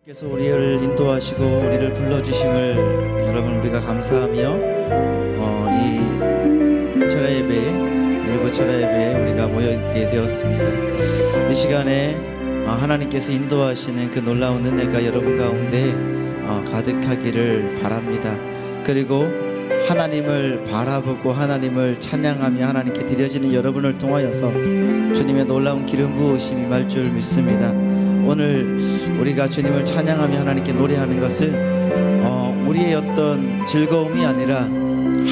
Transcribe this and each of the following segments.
께서 우리를 인도하시고 우리를 불러주심을 여러분 우리가 감사하며 이 철야 예배 일부 철야 예배에 우리가 모여 있게 되었습니다. 이 시간에 하나님께서 인도하시는 그 놀라운 은혜가 여러분 가운데 가득하기를 바랍니다. 그리고 하나님을 바라보고 하나님을 찬양하며 하나님께 드려지는 여러분을 통하여서 주님의 놀라운 기름 부으심이 임할 줄 믿습니다. 오늘 우리가 주님을 찬양하며 하나님께 노래하는 것은 우리의 어떤 즐거움이 아니라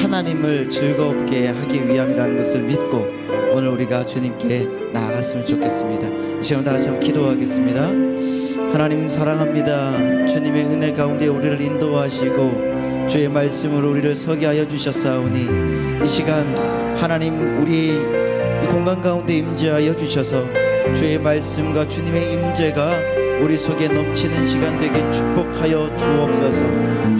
하나님을 즐겁게 하기 위함이라는 것을 믿고 오늘 우리가 주님께 나아갔으면 좋겠습니다. 이 시간 다 같이 한번 기도하겠습니다. 하나님 사랑합니다. 주님의 은혜 가운데 우리를 인도하시고 주의 말씀으로 우리를 서게 하여 주셨사오니 이 시간 하나님 우리 이 공간 가운데 임재하여 주셔서 주의 말씀과 주님의 임재가 우리 속에 넘치는 시간 되게 축복하여 주옵소서.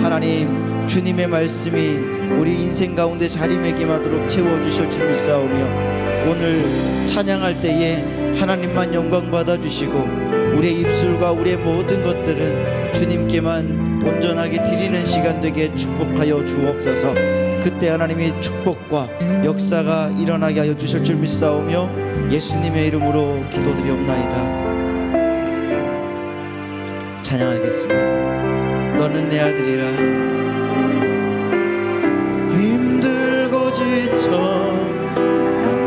하나님 주님의 말씀이 우리 인생 가운데 자리매김하도록 채워주실 줄 믿사오며 오늘 찬양할 때에 하나님만 영광 받아주시고 우리의 입술과 우리의 모든 것들은 주님께만 온전하게 드리는 시간 되게 축복하여 주옵소서. 그때 하나님의 축복과 역사가 일어나게 하여 주실 줄 믿사오며 예수님의 이름으로 기도드리옵나이다. 찬양하겠습니다. 너는 내 아들이라. 힘들고 지쳐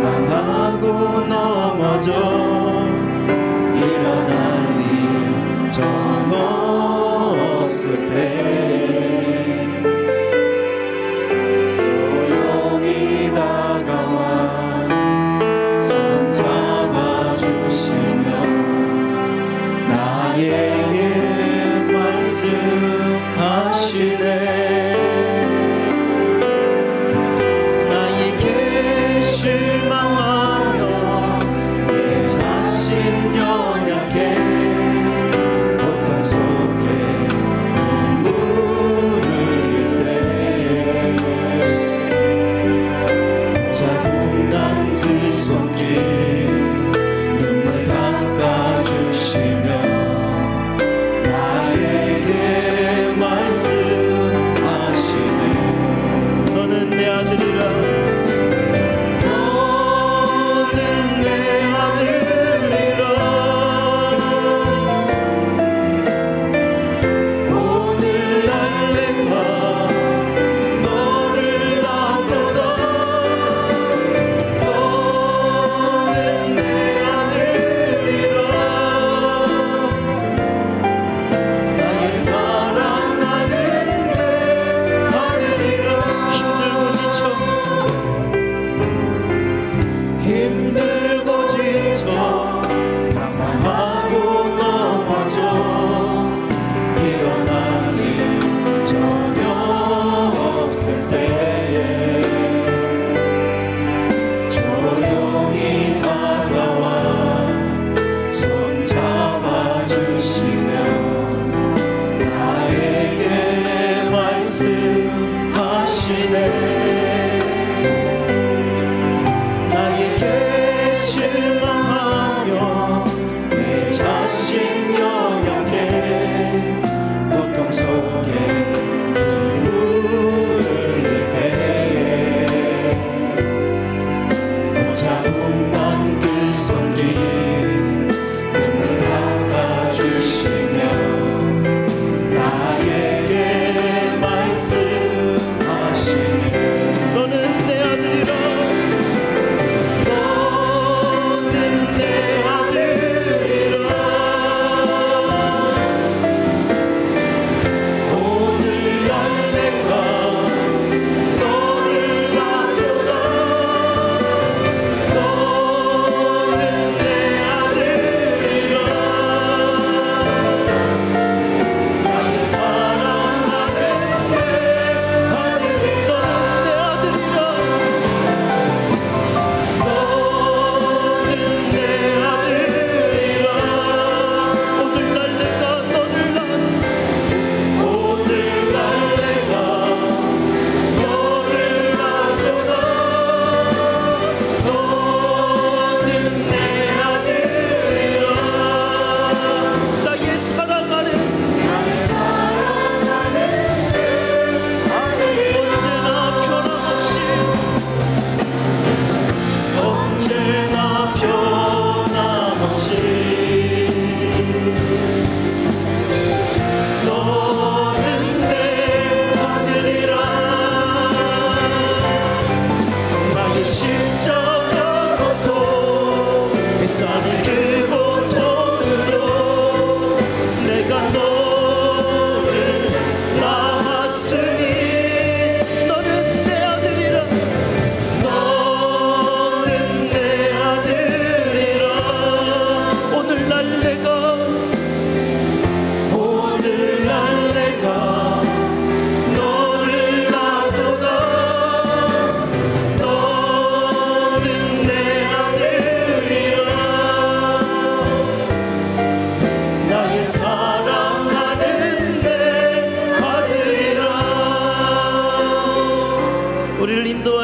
낭망하고 넘어져 일어날 일 전혀 없을 때 조용히 다가와 손 잡아주시며 나에게 말씀하시네.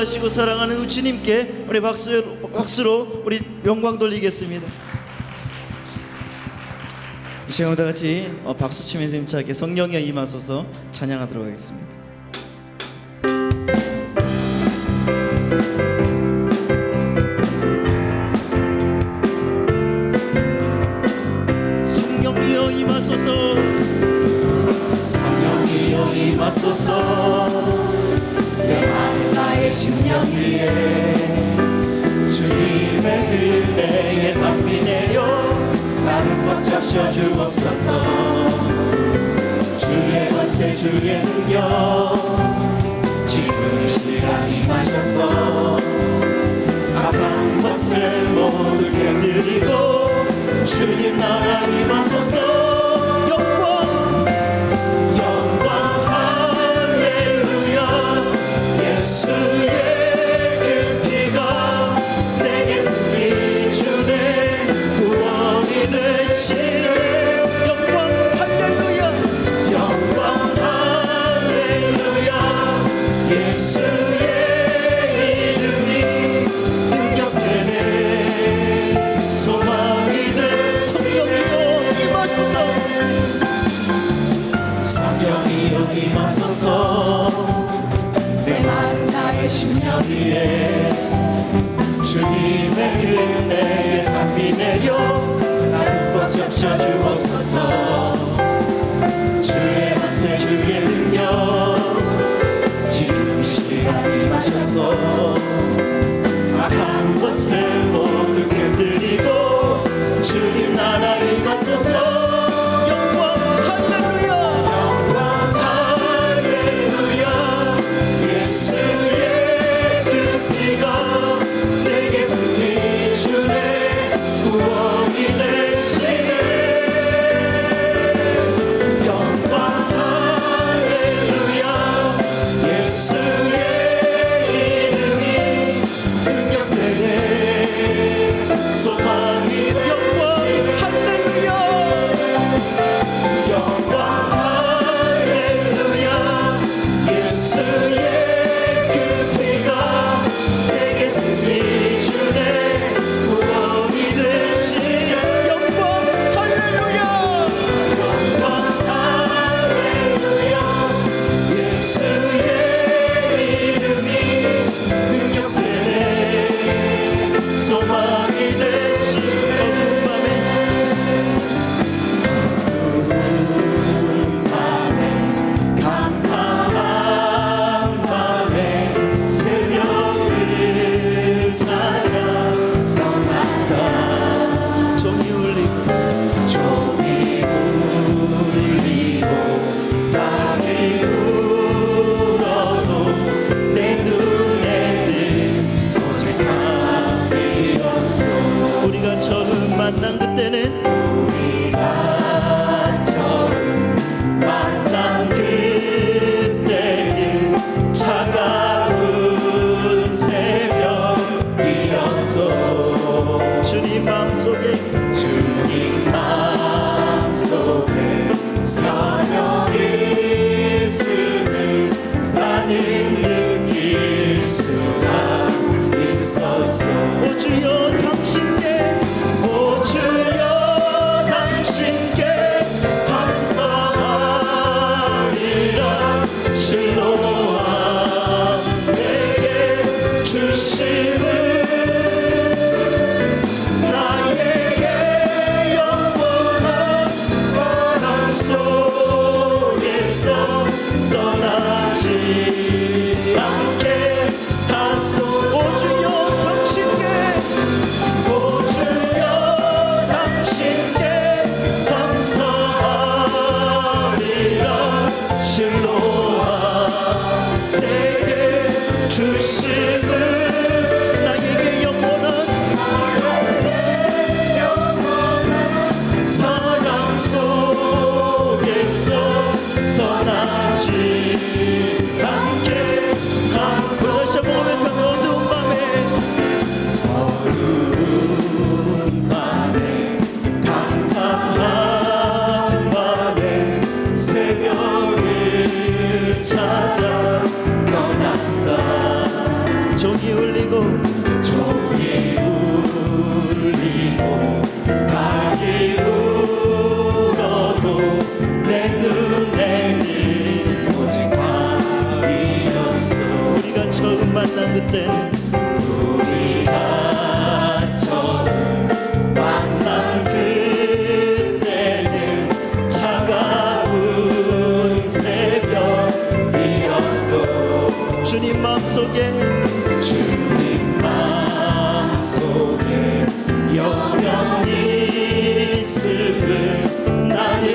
인도하시고 사랑하는 우리 주님께 우리 박수로 우리 영광 돌리겠습니다. 이 시간 다 같이 박수 치면서 힘차게 성령에 임하소서 찬양하도록 하겠습니다. 성령이여 임하소서, 성령이여 임하소서. 명하는 나의 심령 위에 주님의 은혜의 밤비 내려 나를 꽉 잡셔 주옵소서. 주의 권세 주의 능력 지금 이 시간 임하셔서 악한 것을 모두 깨뜨리고 주님 나라 임하소서. 주님의 은혜의 밤비 내려 나를 꽉 잡셔 주옵소서. 주의 권세 주의 능력 지금 이 시간 임하셔서 악한 것을 모두 깨뜨리고 주님 나라 임하소서. 주님 마음속에 사명이 있음을 나는 느낄 수가 있었어. 오 주여 당신께, 오 주여 당신께 감사하리라. 실로와 내게 주심을 나에게 영원한 사랑 속 때는 우리가 처음 만난 그때는 차가운 새벽이었어. 주님 마음속에 영원히 있음을 나는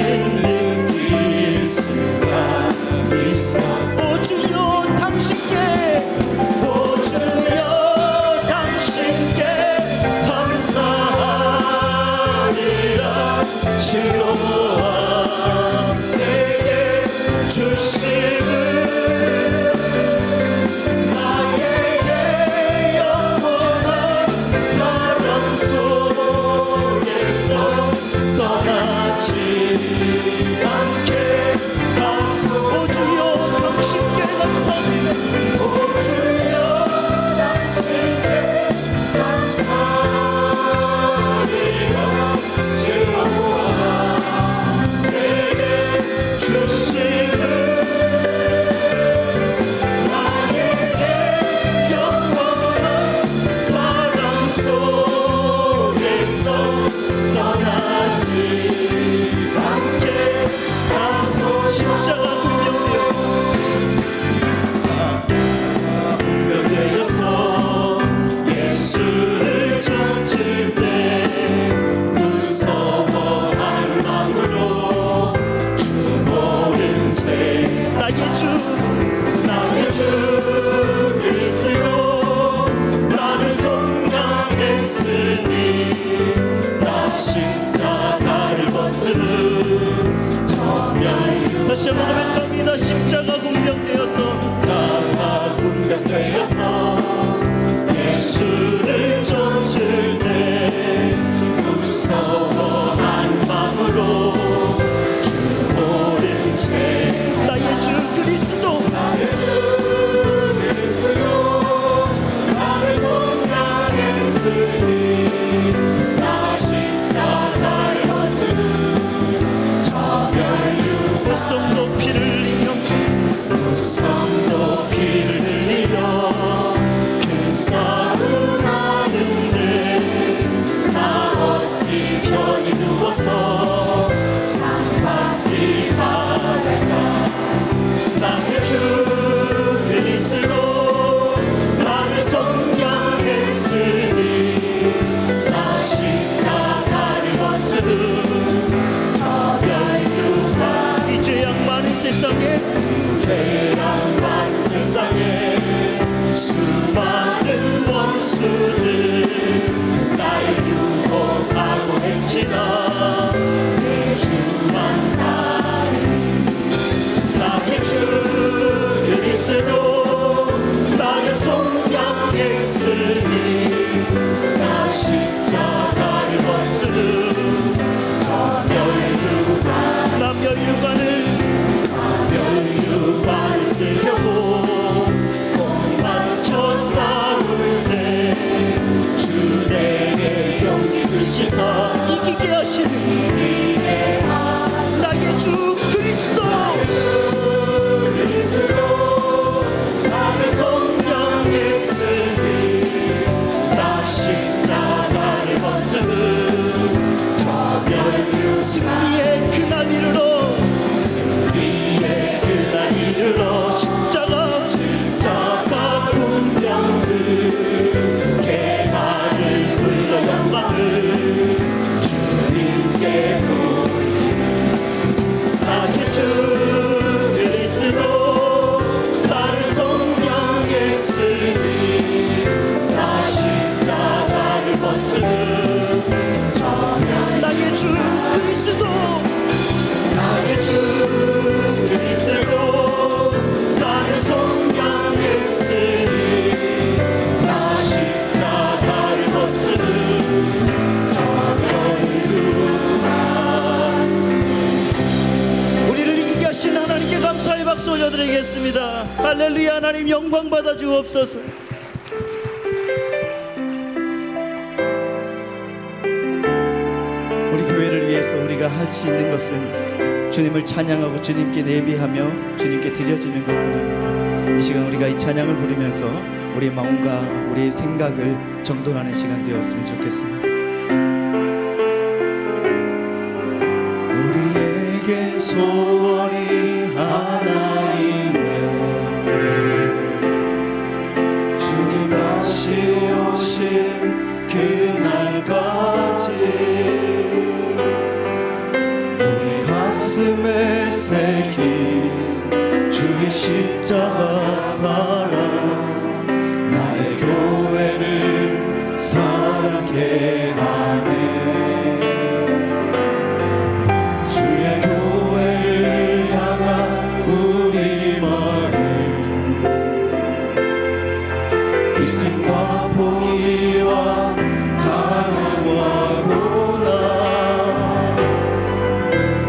느낄 수가 있어. 오 주여 당신께 오 주여 당신께 감사하리라. 실로와 내게 주심을 나에게 영원한 사랑 속에서 떠나지 않게 하소. 오 주여 당신께 감사합니다. 오 주여 당신께 감사하리라. 실로와 내게 주심을 나에게 영원한 사랑 속에서 떠나지 않게 하소. 십자가 운명되어서 예수를 쫓을 때 무서워할 마음으로 주 모른 채 나의 주 나의 주 그리스도 나를 속량했으니 나 십자가를 벗으는 저멸 다시 한번 고백합니다. 십자가 군병되어서 십자가 군병되어서 예수를 쫓을 때 무서워한 마음으로 주 모른 채 나의 주 그리스도 나의 주 그리스도 나를 속량했으니 나 십자가를 벗으는 저멸류 무성도 피를 흘리며 무성도 피를 흘리며 큰 싸움하는데 나 어찌 편히 누워서 상받기 바랄까. 나의 주 그리스도 나를 속량했으니 나 십자가를 벗으는 저멸류관 이 죄악 많은 세상에 죄악 많은 세상에 수많은 원수들 날 유혹하고 해치나 내 주만 따르니 나의 주 그리스도 나를 속량했으니 나 십자가를 벗으는 저멸류관 나 멸류관을 멸류관을 쓰려고 몸맞춰 싸울 때 주 내게 용기 주시사 이기게 하시는 나의 주 그리스도 그리스도 나를 속량했으니 나 십자가를 벗으는 저멸류 승리의 그날 이르러 승리의 그날 이르러 십자가 군병들 개화를 불러 영광을 주님께 돌리는 나의 주 그리스도 나를 속량했으니 나 십자가를 벗으는 나의 주 그리스도 나의 주 그리스도 나를 속량했으니 나 십자가를 벗으는 저멸류관. 우리를 이기게 하신 하나님께 감사의 박수 올려드리겠습니다. 할렐루야. 하나님 영광 받아 주옵소서. 우리 교회를 위해서 우리가 할 수 있는 것은 주님을 찬양하고 주님께 예배하며 주님께 드려지는 것뿐입니다. 이 시간 우리가 이 찬양을 부르면서 우리 마음과 우리 생각을 정돈하는 시간 되었으면 좋겠습니다. 우리에겐 소원이 하나 있네. 주님 다시 오신 그날까지 우리 가슴에 새긴 주의 십자가 사랑 나의 교회를 사랑케 하네. 주의 교회를 향한 우리 마음 희생과 포기와 간구하구나.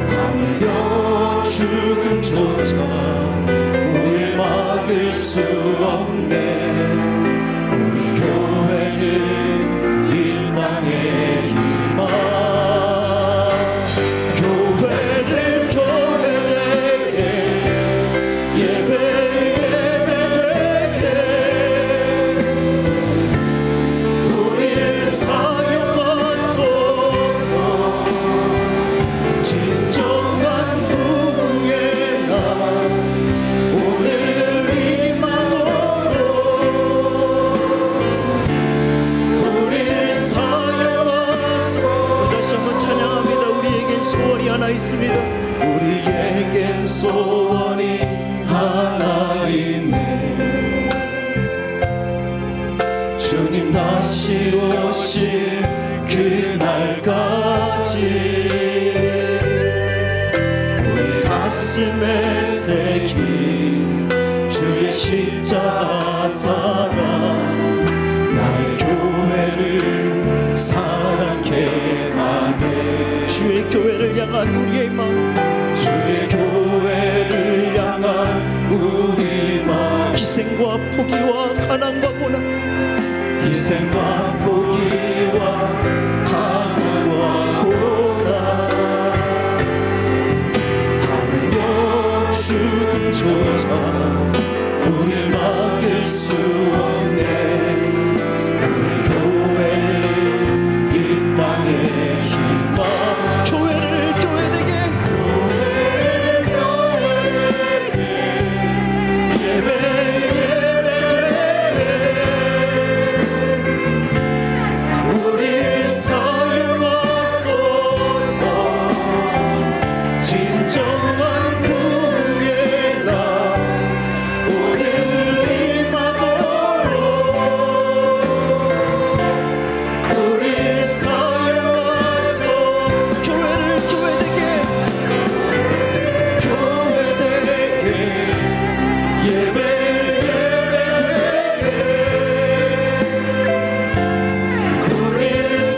하물며 죽음조차 우릴 막을 수 없네. 우리 교회는 이 땅의 희망. 교회를 교회되게 예배를 예배되게 우릴 사용하소서. 진정한 부흥의 날 오늘 임하도록 우릴 사용하소서. 다시 한번 찬양합니다. 우리에겐 소원이 하나 있습니다. 우리에겐 소원이 하나 있네. 주님 다시 오실 그날까지 우리 가슴에 새긴 주의 십자가 사랑 나의 교회를 사랑케 하네. 주의 교회를 향한 우리의 마음, 주의 교회를 향한 우리 마음 희생과 포기와 가난과 고난 희생과 포기와 간구와 고난 하물며 죽음조차 우릴 막을 수 없네. 우리 교회는 이 땅의 희망. 교회를 교회되게 예배 예배되게 우릴 사용하소서. 진정한 부흥의 날 오늘 임하도록 우릴 사용하소서. 교회를 교회되게 교회되게 예배 예배되게 우릴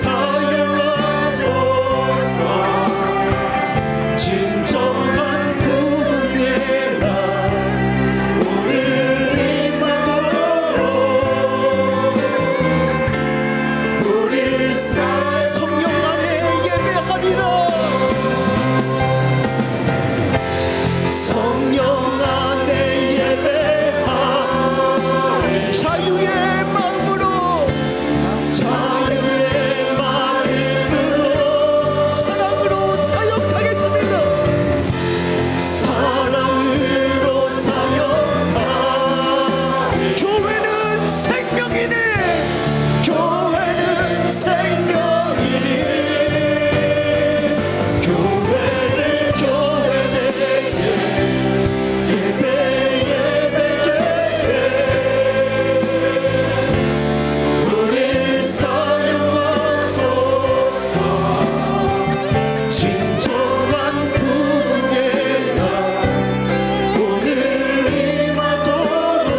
사용하소서. 진정한 부흥의 날 오늘 임하도록 우릴 성령 안에 예배하리라. 성령 안에 예배하 자유의 마음으로 자유의 마음으로 사랑으로 사역하겠습니다. 사랑으로 사역하. 교회는 생명이니 교회는 생명이니 교회를 교회되게 예배 예배되게 우릴 사용하소서. 진정한 부흥의 날 오늘 임하도록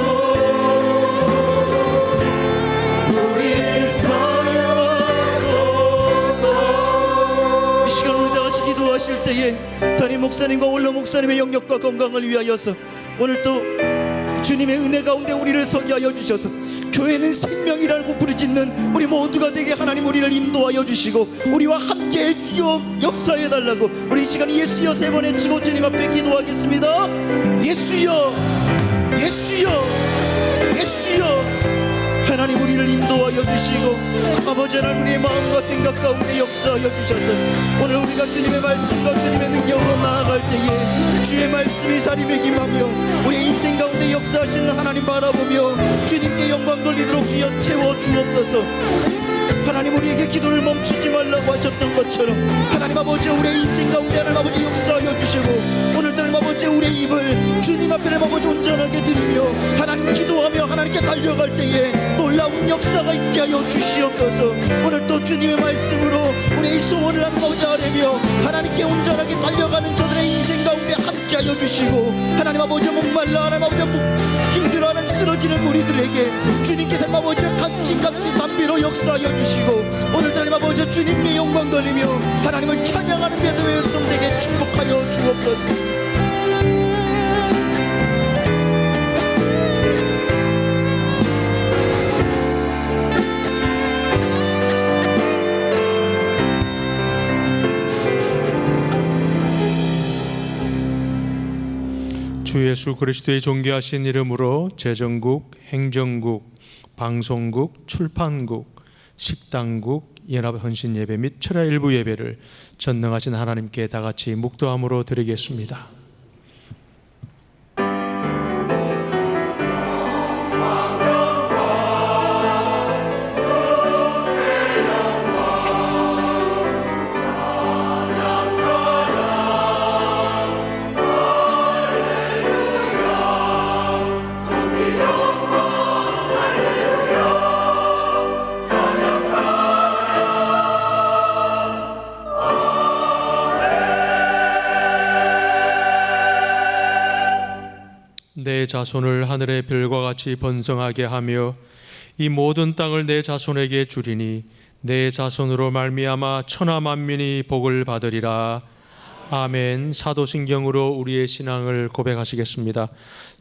우릴 사용하소서. 이 시간 우리 다 같이 기도하실 때에 담임 목사님과 원로 목사님의 영역과 건강을 위하여서 오늘 또 주님의 은혜 가운데 우리를 서게 하여 주셔서 교회는 생명이라고 부르짖는 우리 모두가 되게 하나님 우리를 인도하여 주시고 우리와 함께 주여 역사해 달라고 우리 이 시간 예수여 세 번 외치고 주님 앞에 기도하겠습니다. 예수여 예수여 하나님 우리를 인도하여 주시고 아버지 하나님 우리의 마음과 생각 가운데 역사하여 주셔서 오늘 우리가 주님의 말씀과 주님의 능력으로 나아갈 때에 주의 말씀이 자리매김하며 우리의 인생 가운데 역사하시는 하나님 바라보며 주님께 영광 돌리도록 주여 채워 주옵소서. 하나님 우리에게 기도를 멈추지 말라고 하셨던 것처럼 하나님 아버지 우리의 인생 가운데 하나님 아버지 역사하여 주시고 오늘도 하나님 아버지 우리의 입을 주님 앞에 하나님 아버지 온전하게 드리며 하나님 기도하며 하나님께 달려갈 때에 놀라운 역사가 있게 하여 주시옵소서. 오늘 또 주님의 말씀으로 우리의 소원을 하나님 아버지 아뢰며 하나님께 온전하게 달려가는 저들의 인생 가운데 함께 하여 주시고 하나님 아버지 목말라 하나님 아버지 힘들어 하나님 쓰러지는 우리들에게 주님께서 하나님 아버지 값진 값진 담비로 역사하여 주시고 오늘도 하나님 아버지 주님의 영광 돌리며 하나님을 찬양하는 배도의 백성되게 축복하여 주옵소서. 주 예수 그리스도의 존귀하신 이름으로 재정국, 행정국, 방송국, 출판국, 식당국, 연합헌신 예배 및 철야 일부 예배를 전능하신 하나님께 다같이 묵도함으로 드리겠습니다. 내 자손을 하늘의 별과 같이 번성하게 하며 이 모든 땅을 내 자손에게 주리니 내 자손으로 말미암아 천하 만민이 복을 받으리라. 아멘. 사도신경으로 우리의 신앙을 고백하시겠습니다.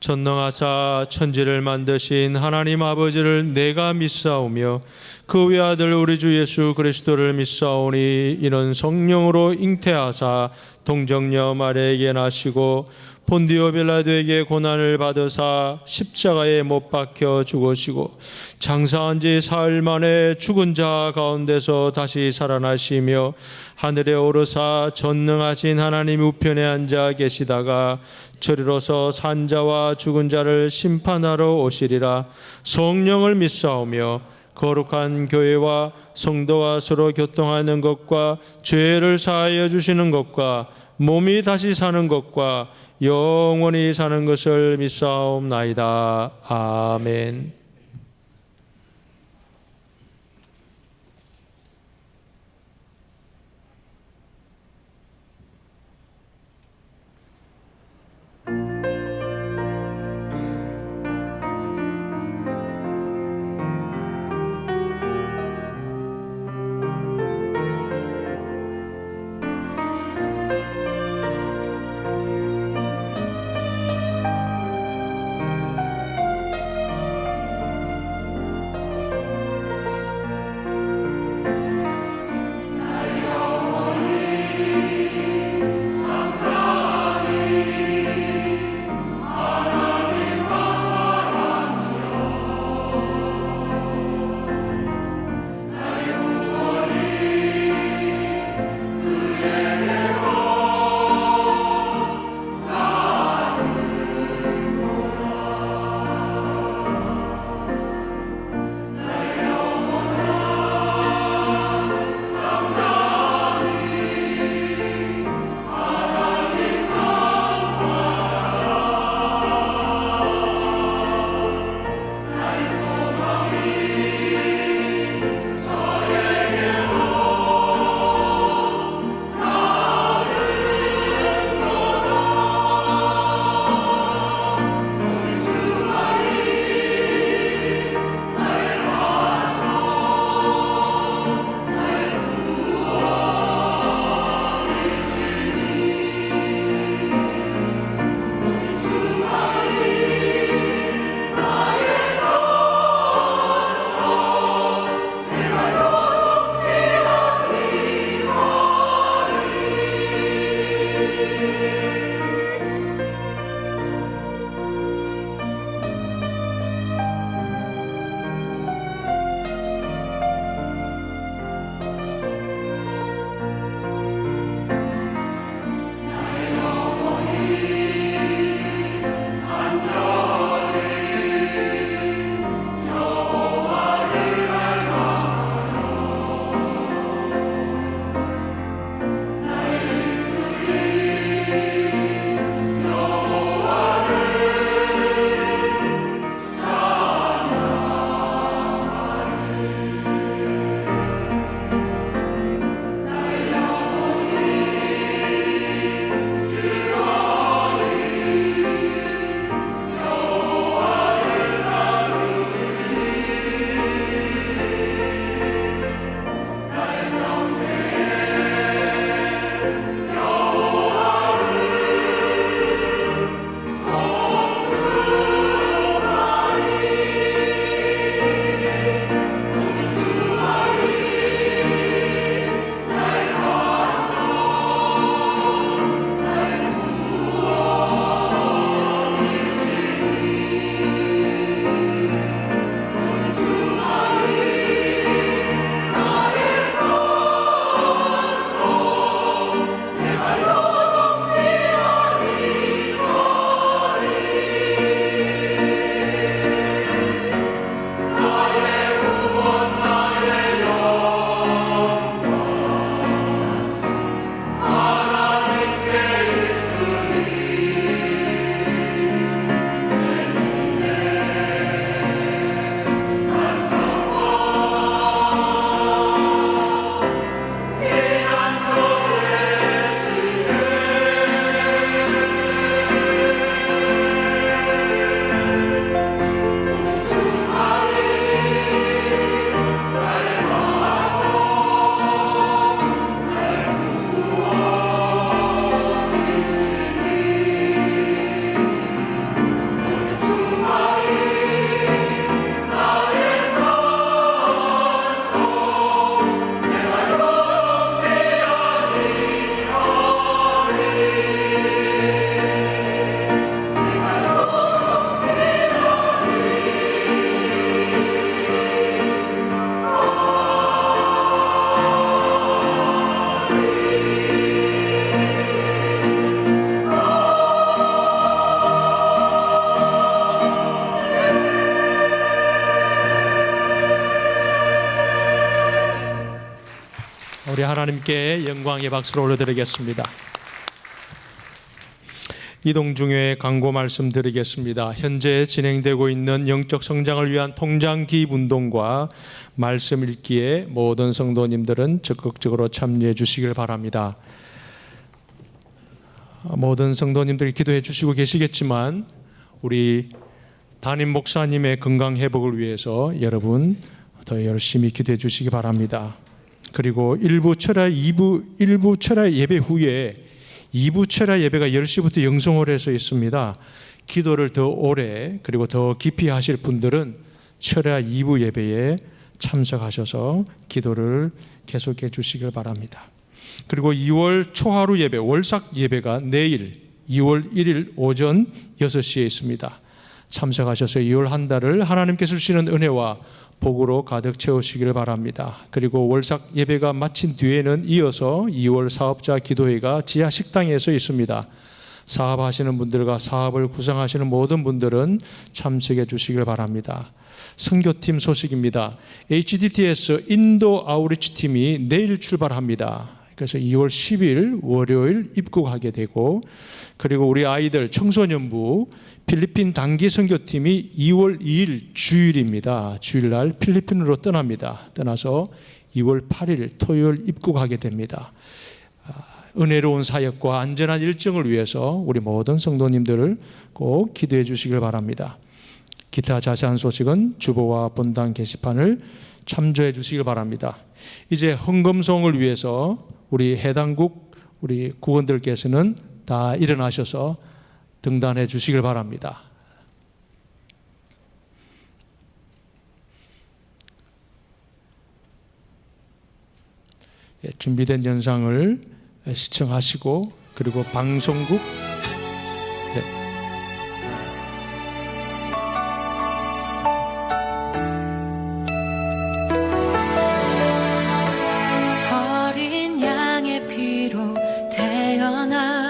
전능하사 천지를 만드신 하나님 아버지를 내가 믿사오며 그 외아들 우리 주 예수 그리스도를 믿사오니 이는 성령으로 잉태하사 동정녀 마리아에게 나시고 본디오 빌라도에게 고난을 받으사 십자가에 못 박혀 죽으시고 장사한 지 사흘 만에 죽은 자 가운데서 다시 살아나시며 하늘에 오르사 전능하신 하나님 우편에 앉아 계시다가 저리로서 산자와 죽은 자를 심판하러 오시리라. 성령을 믿사오며 거룩한 교회와 성도와 서로 교통하는 것과 죄를 사하여 주시는 것과 몸이 다시 사는 것과 영원히 사는 것을 믿사옵나이다. 아멘. 우리 하나님께 영광의 박수를 올려드리겠습니다. 이동 중에 광고 말씀드리겠습니다. 현재 진행되고 있는 영적 성장을 위한 통장 기입 운동과 말씀 읽기에 모든 성도님들은 적극적으로 참여해 주시길 바랍니다. 모든 성도님들이 기도해 주시고 계시겠지만 우리 담임 목사님의 건강 회복을 위해서 여러분 더 열심히 기도해 주시기 바랍니다. 그리고 일부 철야 예배 후에 2부 철야 예배가 10시부터 영성홀에서 있습니다. 기도를 더 오래 그리고 더 깊이 하실 분들은 철야 2부 예배에 참석하셔서 기도를 계속해 주시길 바랍니다. 그리고 2월 초하루 예배, 월삭 예배가 내일 2월 1일 오전 6시에 있습니다. 참석하셔서 2월 한 달을 하나님께서 주시는 은혜와 복으로 가득 채우시길 바랍니다. 그리고 월삭 예배가 마친 뒤에는 이어서 2월 사업자 기도회가 지하 식당에서 있습니다. 사업하시는 분들과 사업을 구상하시는 모든 분들은 참석해 주시길 바랍니다. 선교팀 소식입니다. HDTS 인도 아우리치 팀이 내일 출발합니다. 그래서 2월 10일 월요일 입국하게 되고, 그리고 우리 아이들 청소년부 필리핀 단기 선교팀이 2월 2일 주일입니다. 주일날 필리핀으로 떠납니다. 떠나서 2월 8일 토요일 입국하게 됩니다. 은혜로운 사역과 안전한 일정을 위해서 우리 모든 성도님들을 꼭 기도해 주시길 바랍니다. 기타 자세한 소식은 주보와 본당 게시판을 참조해 주시길 바랍니다. 이제 헌금송을 위해서 우리 해당국 우리 국원들께서는 다 일어나셔서 등단해 주시길 바랍니다. 준비된 영상을 시청하시고, 그리고 방송국 어린 양의 피로 태어나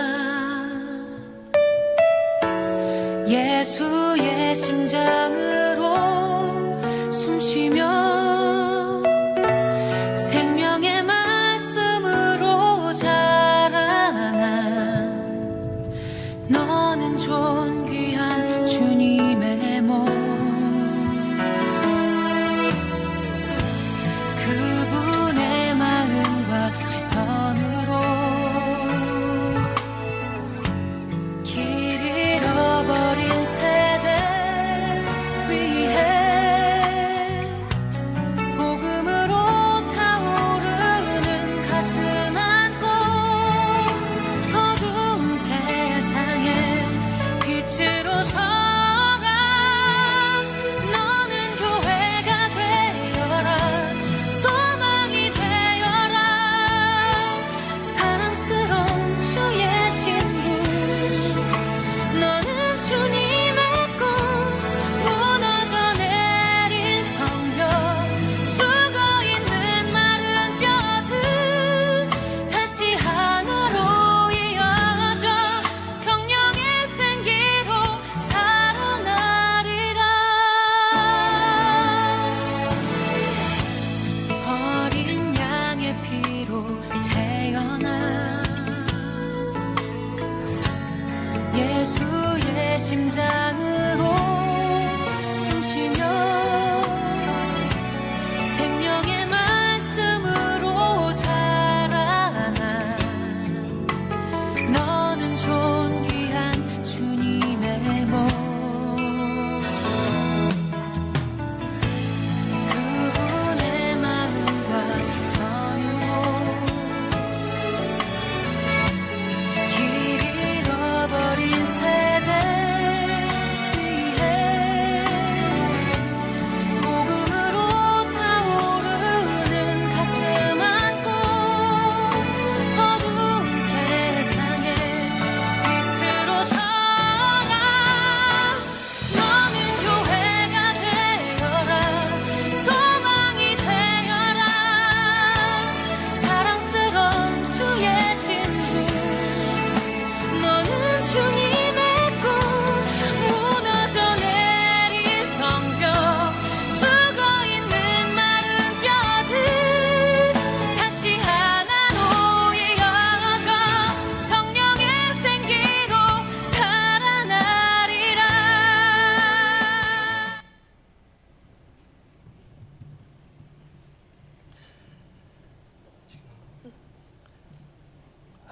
예수의 심장으로 숨쉬며 생명의 말씀으로 자라나 너는 존귀한 주님의 몸, 그분의 마음과 시선으로 길 잃어버린 세대 위해 복음으로 타오르는 가슴 안고 어두운 세상에 빛으로 서가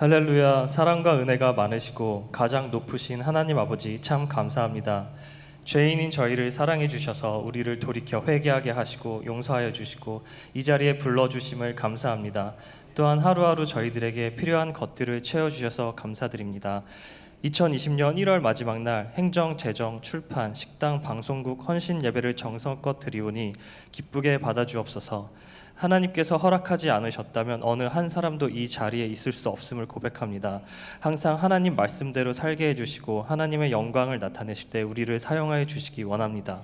할렐루야. 사랑과 은혜가 많으시고 가장 높으신 하나님 아버지 참 감사합니다. 죄인인 저희를 사랑해 주셔서 우리를 돌이켜 회개하게 하시고 용서하여 주시고 이 자리에 불러주심을 감사합니다. 또한 하루하루 저희들에게 필요한 것들을 채워주셔서 감사드립니다. 2020년 1월 마지막 날 행정, 재정, 출판, 식당, 방송국 헌신 예배를 정성껏 드리오니 기쁘게 받아주옵소서. 하나님께서 허락하지 않으셨다면 어느 한 사람도 이 자리에 있을 수 없음을 고백합니다. 항상 하나님 말씀대로 살게 해주시고 하나님의 영광을 나타내실 때 우리를 사용하여 주시기 원합니다.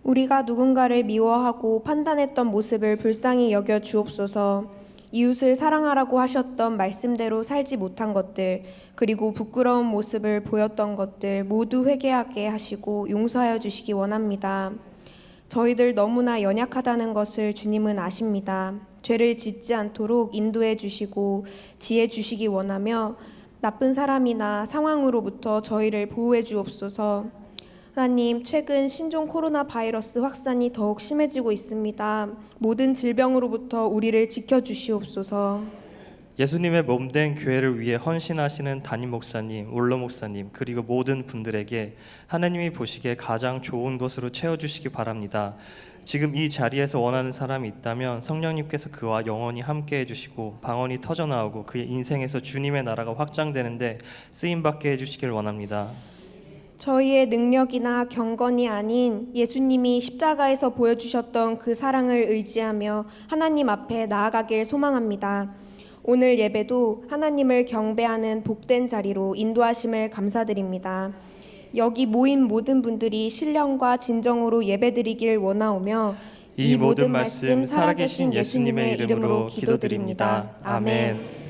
우리가 누군가를 미워하고 판단했던 모습을 불쌍히 여겨 주옵소서. 이웃을 사랑하라고 하셨던 말씀대로 살지 못한 것들, 그리고 부끄러운 모습을 보였던 것들 모두 회개하게 하시고 용서하여 주시기 원합니다. 저희들 너무나 연약하다는 것을 주님은 아십니다. 죄를 짓지 않도록 인도해 주시고 지혜 주시기 원하며 나쁜 사람이나 상황으로부터 저희를 보호해 주옵소서. 하나님, 최근 신종 코로나 바이러스 확산이 더욱 심해지고 있습니다. 모든 질병으로부터 우리를 지켜주시옵소서. 예수님의 몸된 교회를 위해 헌신하시는 담임 목사님, 원로 목사님, 그리고 모든 분들에게 하나님이 보시기에 가장 좋은 것으로 채워주시기 바랍니다. 지금 이 자리에서 원하는 사람이 있다면 성령님께서 그와 영원히 함께 해주시고 방언이 터져나오고 그의 인생에서 주님의 나라가 확장되는데 쓰임받게 해주시길 원합니다. 저희의 능력이나 경건이 아닌 예수님이 십자가에서 보여주셨던 그 사랑을 의지하며 하나님 앞에 나아가길 소망합니다. 오늘 예배도 하나님을 경배하는 복된 자리로 인도하심을 감사드립니다. 여기 모인 모든 분들이 신령과 진정으로 예배드리길 원하오며 이 모든 말씀 살아계신 예수님의 이름으로 기도드립니다. 아멘.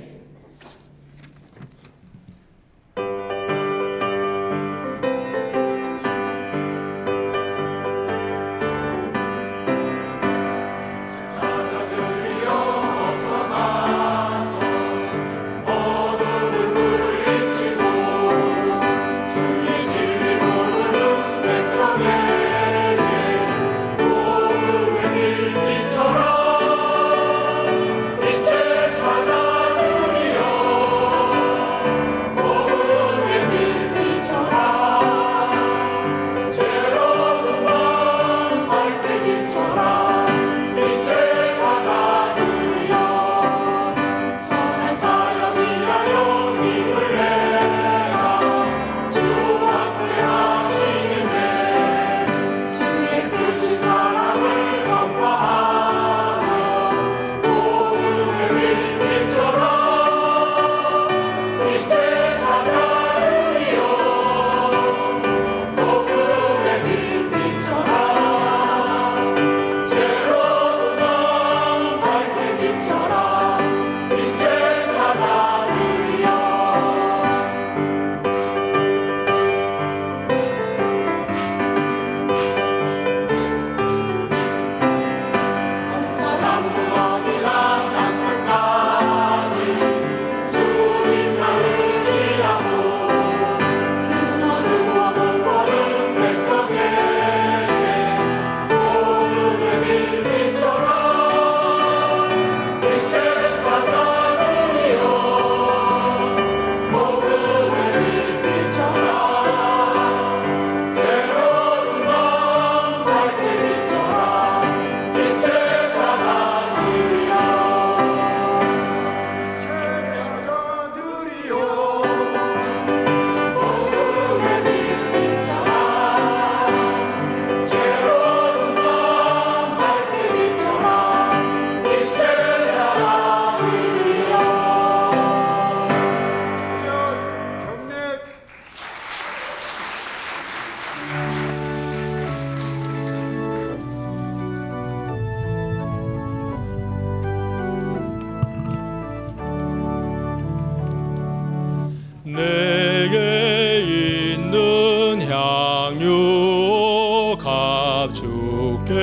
내게 있는 향유 값주게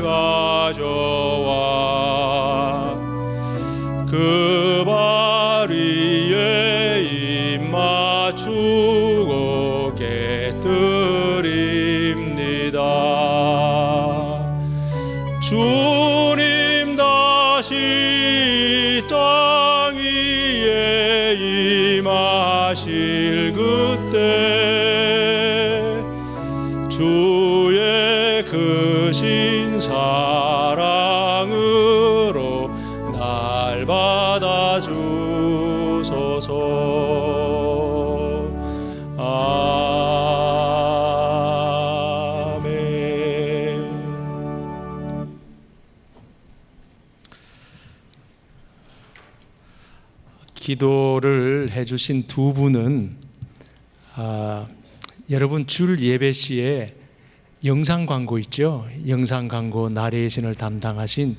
가져와 그 발 위에 입 맞추고 깨뜨립니다. 주님 다시 땅 위에 주의 크신 사랑으로 날 받아주소서. 아멘. 기도를 해주신 두 분은 여러분 줄 예배 시에 영상 광고 있죠? 영상 광고 나레이션을 담당하신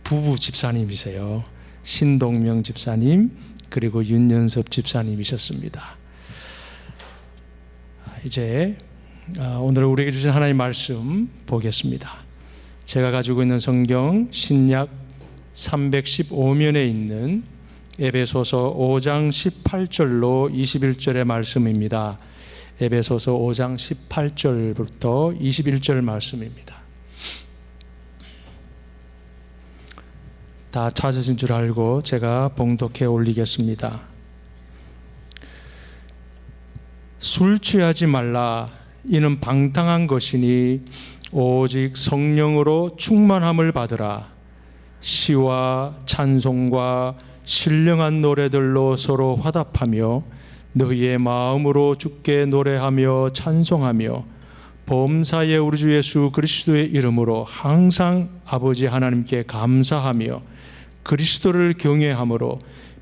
부부 집사님이세요. 신동명 집사님 그리고 윤연섭 집사님이셨습니다. 이제 오늘 우리에게 주신 하나님의 말씀 보겠습니다. 제가 가지고 있는 성경 신약 315면에 있는 에베소서 5장 18절로 21절의 말씀입니다. 에베소서 5장 18절부터 21절 말씀입니다. 다 찾으신 줄 알고 제가 봉독해 올리겠습니다. 술 취하지 말라. 이는 방탕한 것이니 오직 성령으로 충만함을 받으라. 시와 찬송과 신령한 노래들로 서로 화답하며 너희의 마음으로 주께 노래하며 찬송하며 범사의 우리 주 예수 그리스도의 이름으로 항상 아버지 하나님께 감사하며 그리스도를 경외함으로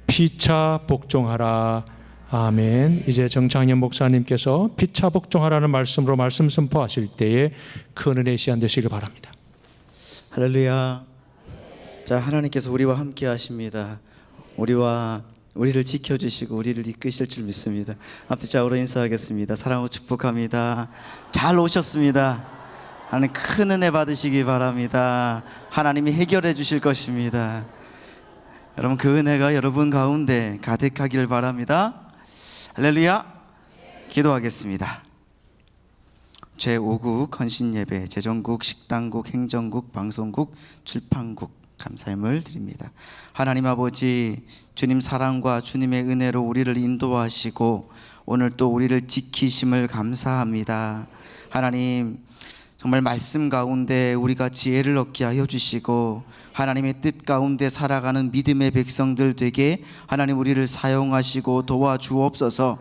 피차 복종하라. 아멘. 이제 정창현 목사님께서 피차 복종하라는 말씀으로 말씀 선포하실 때에 큰 은혜의 시간 되시길 바랍니다. 할렐루야. 자, 하나님께서 우리와 함께 하십니다. 우리를 지켜주시고 우리를 이끄실 줄 믿습니다. 앞뒤 좌우로 인사하겠습니다. 사랑하고 축복합니다. 잘 오셨습니다. 하나님 큰 은혜 받으시기 바랍니다. 하나님이 해결해 주실 것입니다. 여러분 그 은혜가 여러분 가운데 가득하길 바랍니다. 할렐루야. 기도하겠습니다. 제5국 헌신예배 재정국, 식당국, 행정국, 방송국, 출판국 감사함을 드립니다. 하나님 아버지, 주님 사랑과 주님의 은혜로 우리를 인도하시고 오늘 또 우리를 지키심을 감사합니다. 하나님 정말 말씀 가운데 우리가 지혜를 얻게 하여 주시고 하나님의 뜻 가운데 살아가는 믿음의 백성들 되게 하나님 우리를 사용하시고 도와주옵소서.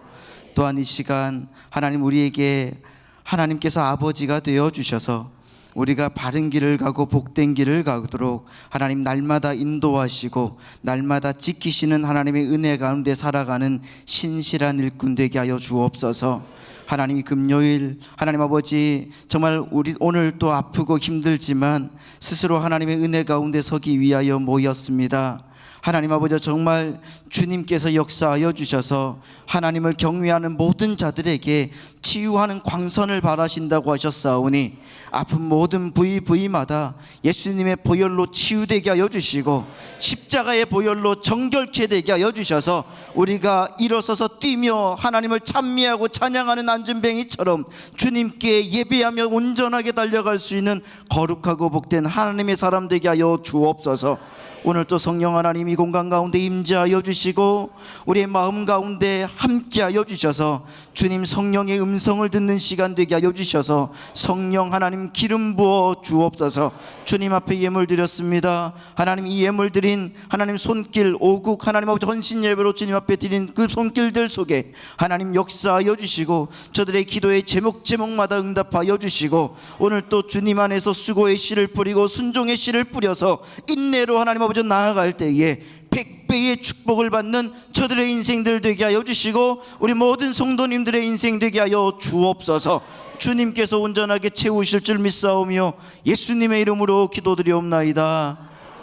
또한 이 시간 하나님 우리에게 하나님께서 아버지가 되어 주셔서 우리가 바른 길을 가고 복된 길을 가도록 하나님 날마다 인도하시고 날마다 지키시는 하나님의 은혜 가운데 살아가는 신실한 일꾼 되게 하여 주옵소서. 하나님 금요일 하나님 아버지 정말 우리 오늘 또 아프고 힘들지만 스스로 하나님의 은혜 가운데 서기 위하여 모였습니다. 하나님 아버지 정말 주님께서 역사하여 주셔서 하나님을 경외하는 모든 자들에게 치유하는 광선을 바라신다고 하셨사오니 아픈 모든 부위마다 예수님의 보혈로 치유되게 하여 주시고 십자가의 보혈로 정결케 되게 하여 주셔서 우리가 일어서서 뛰며 하나님을 찬미하고 찬양하는 안전뱅이처럼 주님께 예배하며 온전하게 달려갈 수 있는 거룩하고 복된 하나님의 사람 되게 하여 주옵소서. 오늘 또 성령 하나님 이 공간 가운데 임재하여 주시고 우리의 마음 가운데 함께하여 주셔서 주님 성령의 음성을 듣는 시간 되게 하여 주셔서 성령 하나님 기름 부어 주옵소서. 주님 앞에 예물 드렸습니다. 하나님 이 예물 드린 하나님 손길 오국 하나님 아버지 헌신 예배로 주님 앞에 드린 그 손길들 속에 하나님 역사하여 주시고 저들의 기도의 제목마다 응답하여 주시고 오늘 또 주님 안에서 수고의 씨를 뿌리고 순종의 씨를 뿌려서 인내로 하나님 아버지 나아갈 때에 100배의 축복을 받는 저들의 인생들 되게 하여 주시고 우리 모든 성도님들의 인생 되게 하여 주옵소서. 주님께서 온전하게 채우실 줄 믿사오며 예수님의 이름으로 기도드리옵나이다.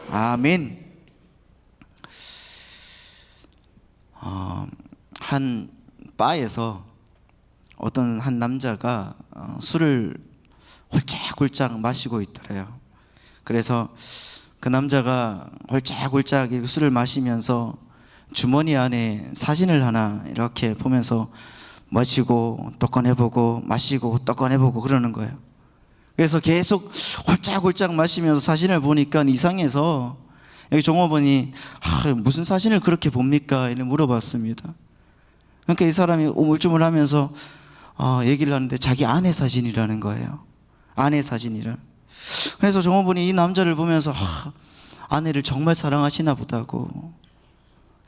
아멘. 한 바에서 어떤 한 남자가 술을 홀짝홀짝 마시고 있더래요. 그래서 그 남자가 홀짝홀짝 술을 마시면서 주머니 안에 사진을 하나 이렇게 보면서 마시고 또 꺼내보고 마시고 또 꺼내보고 그러는 거예요. 그래서 계속 홀짝홀짝 마시면서 사진을 보니까 이상해서 여기 종업원이 무슨 사진을 그렇게 봅니까? 이렇게 물어봤습니다. 그러니까 이 사람이 우물쭈물하면서 얘기를 하는데 자기 아내 사진이라는 거예요. 아내 사진이라. 그래서 종업원이 이 남자를 보면서 아내를 정말 사랑하시나 보다고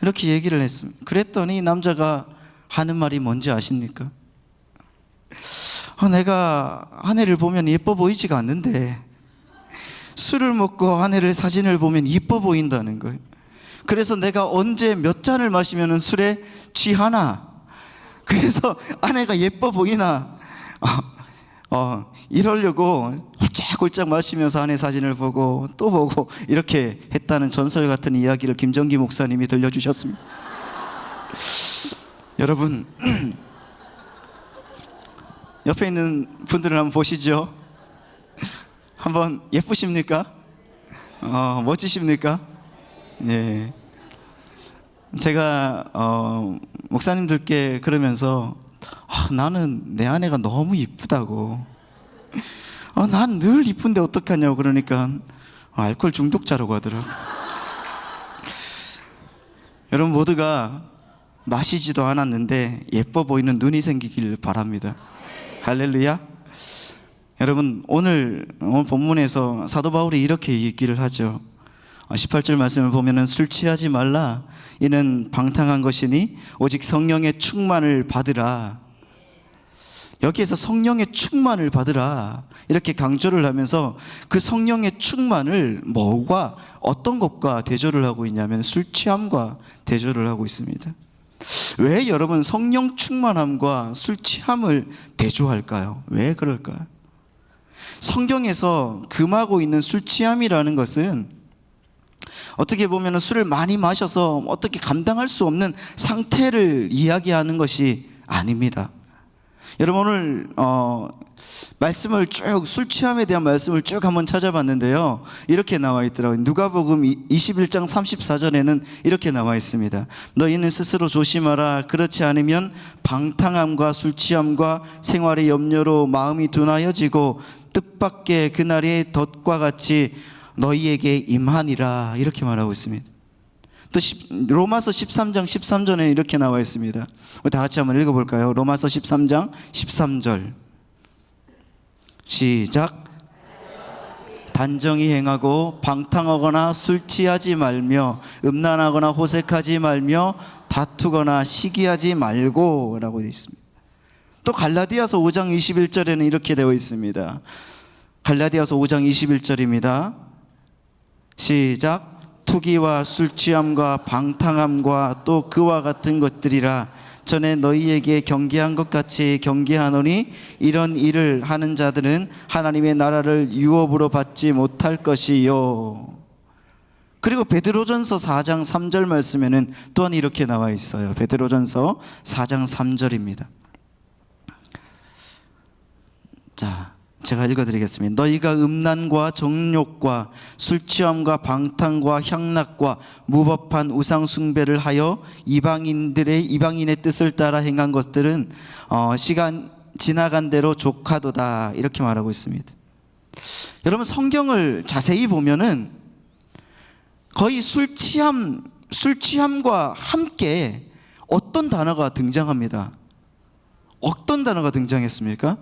이렇게 얘기를 했습니다. 그랬더니 남자가 하는 말이 뭔지 아십니까? 내가 아내를 보면 예뻐 보이지가 않는데 술을 먹고 아내를 사진을 보면 이뻐 보인다는 거예요. 그래서 내가 언제 몇 잔을 마시면 술에 취하나, 그래서 아내가 예뻐 보이나 이러려고 홀짝홀짝 마시면서 아내 사진을 보고 또 보고 이렇게 했다는 전설 같은 이야기를 김정기 목사님이 들려주셨습니다. 여러분, 옆에 있는 분들을 한번 보시죠. 한번 예쁘십니까? 멋지십니까? 네. 제가 목사님들께 그러면서 나는 내 아내가 너무 이쁘다고, 난 늘 이쁜데 어떡하냐고 그러니까 알코올 중독자라고 하더라고. 여러분 모두가 마시지도 않았는데 예뻐 보이는 눈이 생기길 바랍니다. 할렐루야. 여러분 오늘 본문에서 사도 바울이 이렇게 얘기를 하죠. 18절 말씀을 보면은 술 취하지 말라, 이는 방탕한 것이니 오직 성령의 충만을 받으라. 여기에서 성령의 충만을 받으라 이렇게 강조를 하면서 그 성령의 충만을 뭐가 어떤 것과 대조를 하고 있냐면 술 취함과 대조를 하고 있습니다. 왜 여러분 성령 충만함과 술 취함을 대조할까요? 왜 그럴까요? 성경에서 금하고 있는 술 취함이라는 것은 어떻게 보면 술을 많이 마셔서 어떻게 감당할 수 없는 상태를 이야기하는 것이 아닙니다. 여러분 오늘 말씀을 쭉, 술 취함에 대한 말씀을 쭉 한번 찾아봤는데요, 이렇게 나와 있더라고요. 누가복음 21장 34절에는 이렇게 나와 있습니다. 너희는 스스로 조심하라. 그렇지 않으면 방탕함과 술 취함과 생활의 염려로 마음이 둔하여지고 뜻밖의 그날의 덫과 같이 너희에게 임하니라. 이렇게 말하고 있습니다. 또 로마서 13장 13절에 이렇게 나와 있습니다. 우리 다 같이 한번 읽어볼까요? 로마서 13장 13절 시작. 단정히 행하고 방탕하거나 술 취하지 말며 음란하거나 호색하지 말며 다투거나 시기하지 말고 라고 되어 있습니다. 또 갈라디아서 5장 21절에는 이렇게 되어 있습니다. 갈라디아서 5장 21절입니다. 시작. 투기와 술 취함과 방탕함과 또 그와 같은 것들이라. 전에 너희에게 경계한 것 같이 경계하노니 이런 일을 하는 자들은 하나님의 나라를 유업으로 받지 못할 것이요. 그리고 베드로전서 4장 3절 말씀에는 또한 이렇게 나와 있어요. 베드로전서 4장 3절입니다. 자, 제가 읽어드리겠습니다. 너희가 음란과 정욕과 술취함과 방탕과 향락과 무법한 우상 숭배를 하여 이방인의 뜻을 따라 행한 것들은 시간 지나간 대로 족하도다. 이렇게 말하고 있습니다. 여러분 성경을 자세히 보면은 거의 술취함과 함께 어떤 단어가 등장합니다. 어떤 단어가 등장했습니까?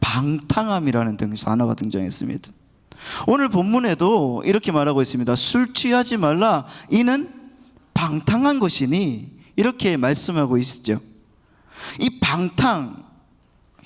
방탕함이라는 단어가 등장했습니다. 오늘 본문에도 이렇게 말하고 있습니다. 술 취하지 말라, 이는 방탕한 것이니, 이렇게 말씀하고 있죠. 이 방탕,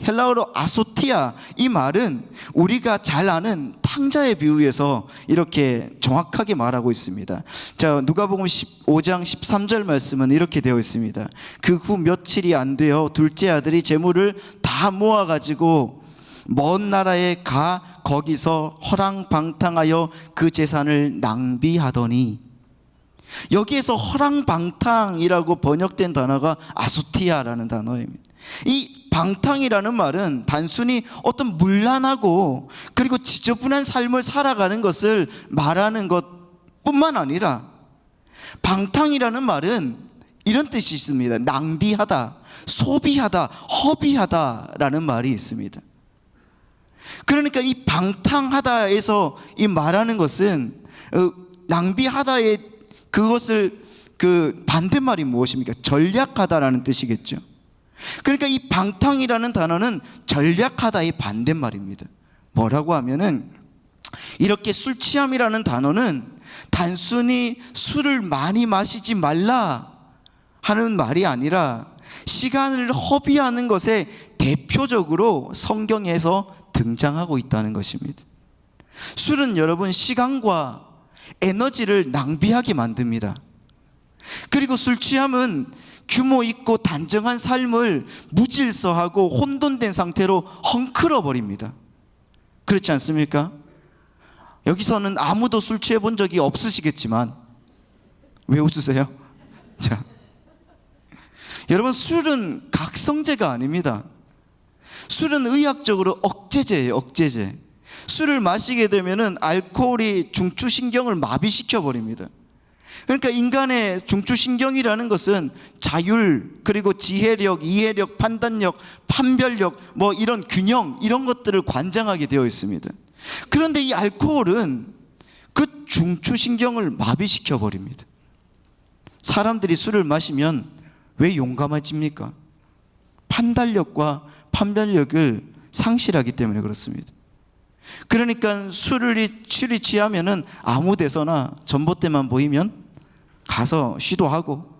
헬라어로 아소티아, 이 말은 우리가 잘 아는 탕자에 비유해서 이렇게 정확하게 말하고 있습니다. 자, 누가복음 15장 13절 말씀은 이렇게 되어 있습니다. 그 후 며칠이 안 되어 둘째 아들이 재물을 다 모아가지고 먼 나라에 가 거기서 허랑방탕하여 그 재산을 낭비하더니, 여기에서 허랑방탕이라고 번역된 단어가 아소티아라는 단어입니다. 이 방탕이라는 말은 단순히 어떤 문란하고 그리고 지저분한 삶을 살아가는 것을 말하는 것뿐만 아니라, 방탕이라는 말은 이런 뜻이 있습니다. 낭비하다, 소비하다, 허비하다라는 말이 있습니다. 그러니까 이 방탕하다에서 이 말하는 것은 낭비하다의 그것을 그 반대말이 무엇입니까? 전략하다라는 뜻이겠죠. 그러니까 이 방탕이라는 단어는 전략하다의 반대말입니다. 뭐라고 하면은 이렇게 술 취함이라는 단어는 단순히 술을 많이 마시지 말라 하는 말이 아니라 시간을 허비하는 것에 대표적으로 성경에서 등장하고 있다는 것입니다. 술은 여러분 시간과 에너지를 낭비하게 만듭니다. 그리고 술 취함은 규모 있고 단정한 삶을 무질서하고 혼돈된 상태로 헝클어 버립니다. 그렇지 않습니까? 여기서는 아무도 술 취해 본 적이 없으시겠지만 왜 웃으세요? 자, 여러분, 술은 각성제가 아닙니다. 술은 의학적으로 억제제예요. 억제제. 술을 마시게 되면은 알코올이 중추신경을 마비시켜 버립니다. 그러니까 인간의 중추신경이라는 것은 자율, 그리고 지혜력, 이해력, 판단력, 판별력, 뭐 이런 균형, 이런 것들을 관장하게 되어 있습니다. 그런데 이 알코올은 그 중추신경을 마비시켜 버립니다. 사람들이 술을 마시면 왜 용감해집니까? 판단력과 판별력을 상실하기 때문에 그렇습니다. 그러니까 술이 취하면은 아무 데서나 전봇대만 보이면 가서 시도하고,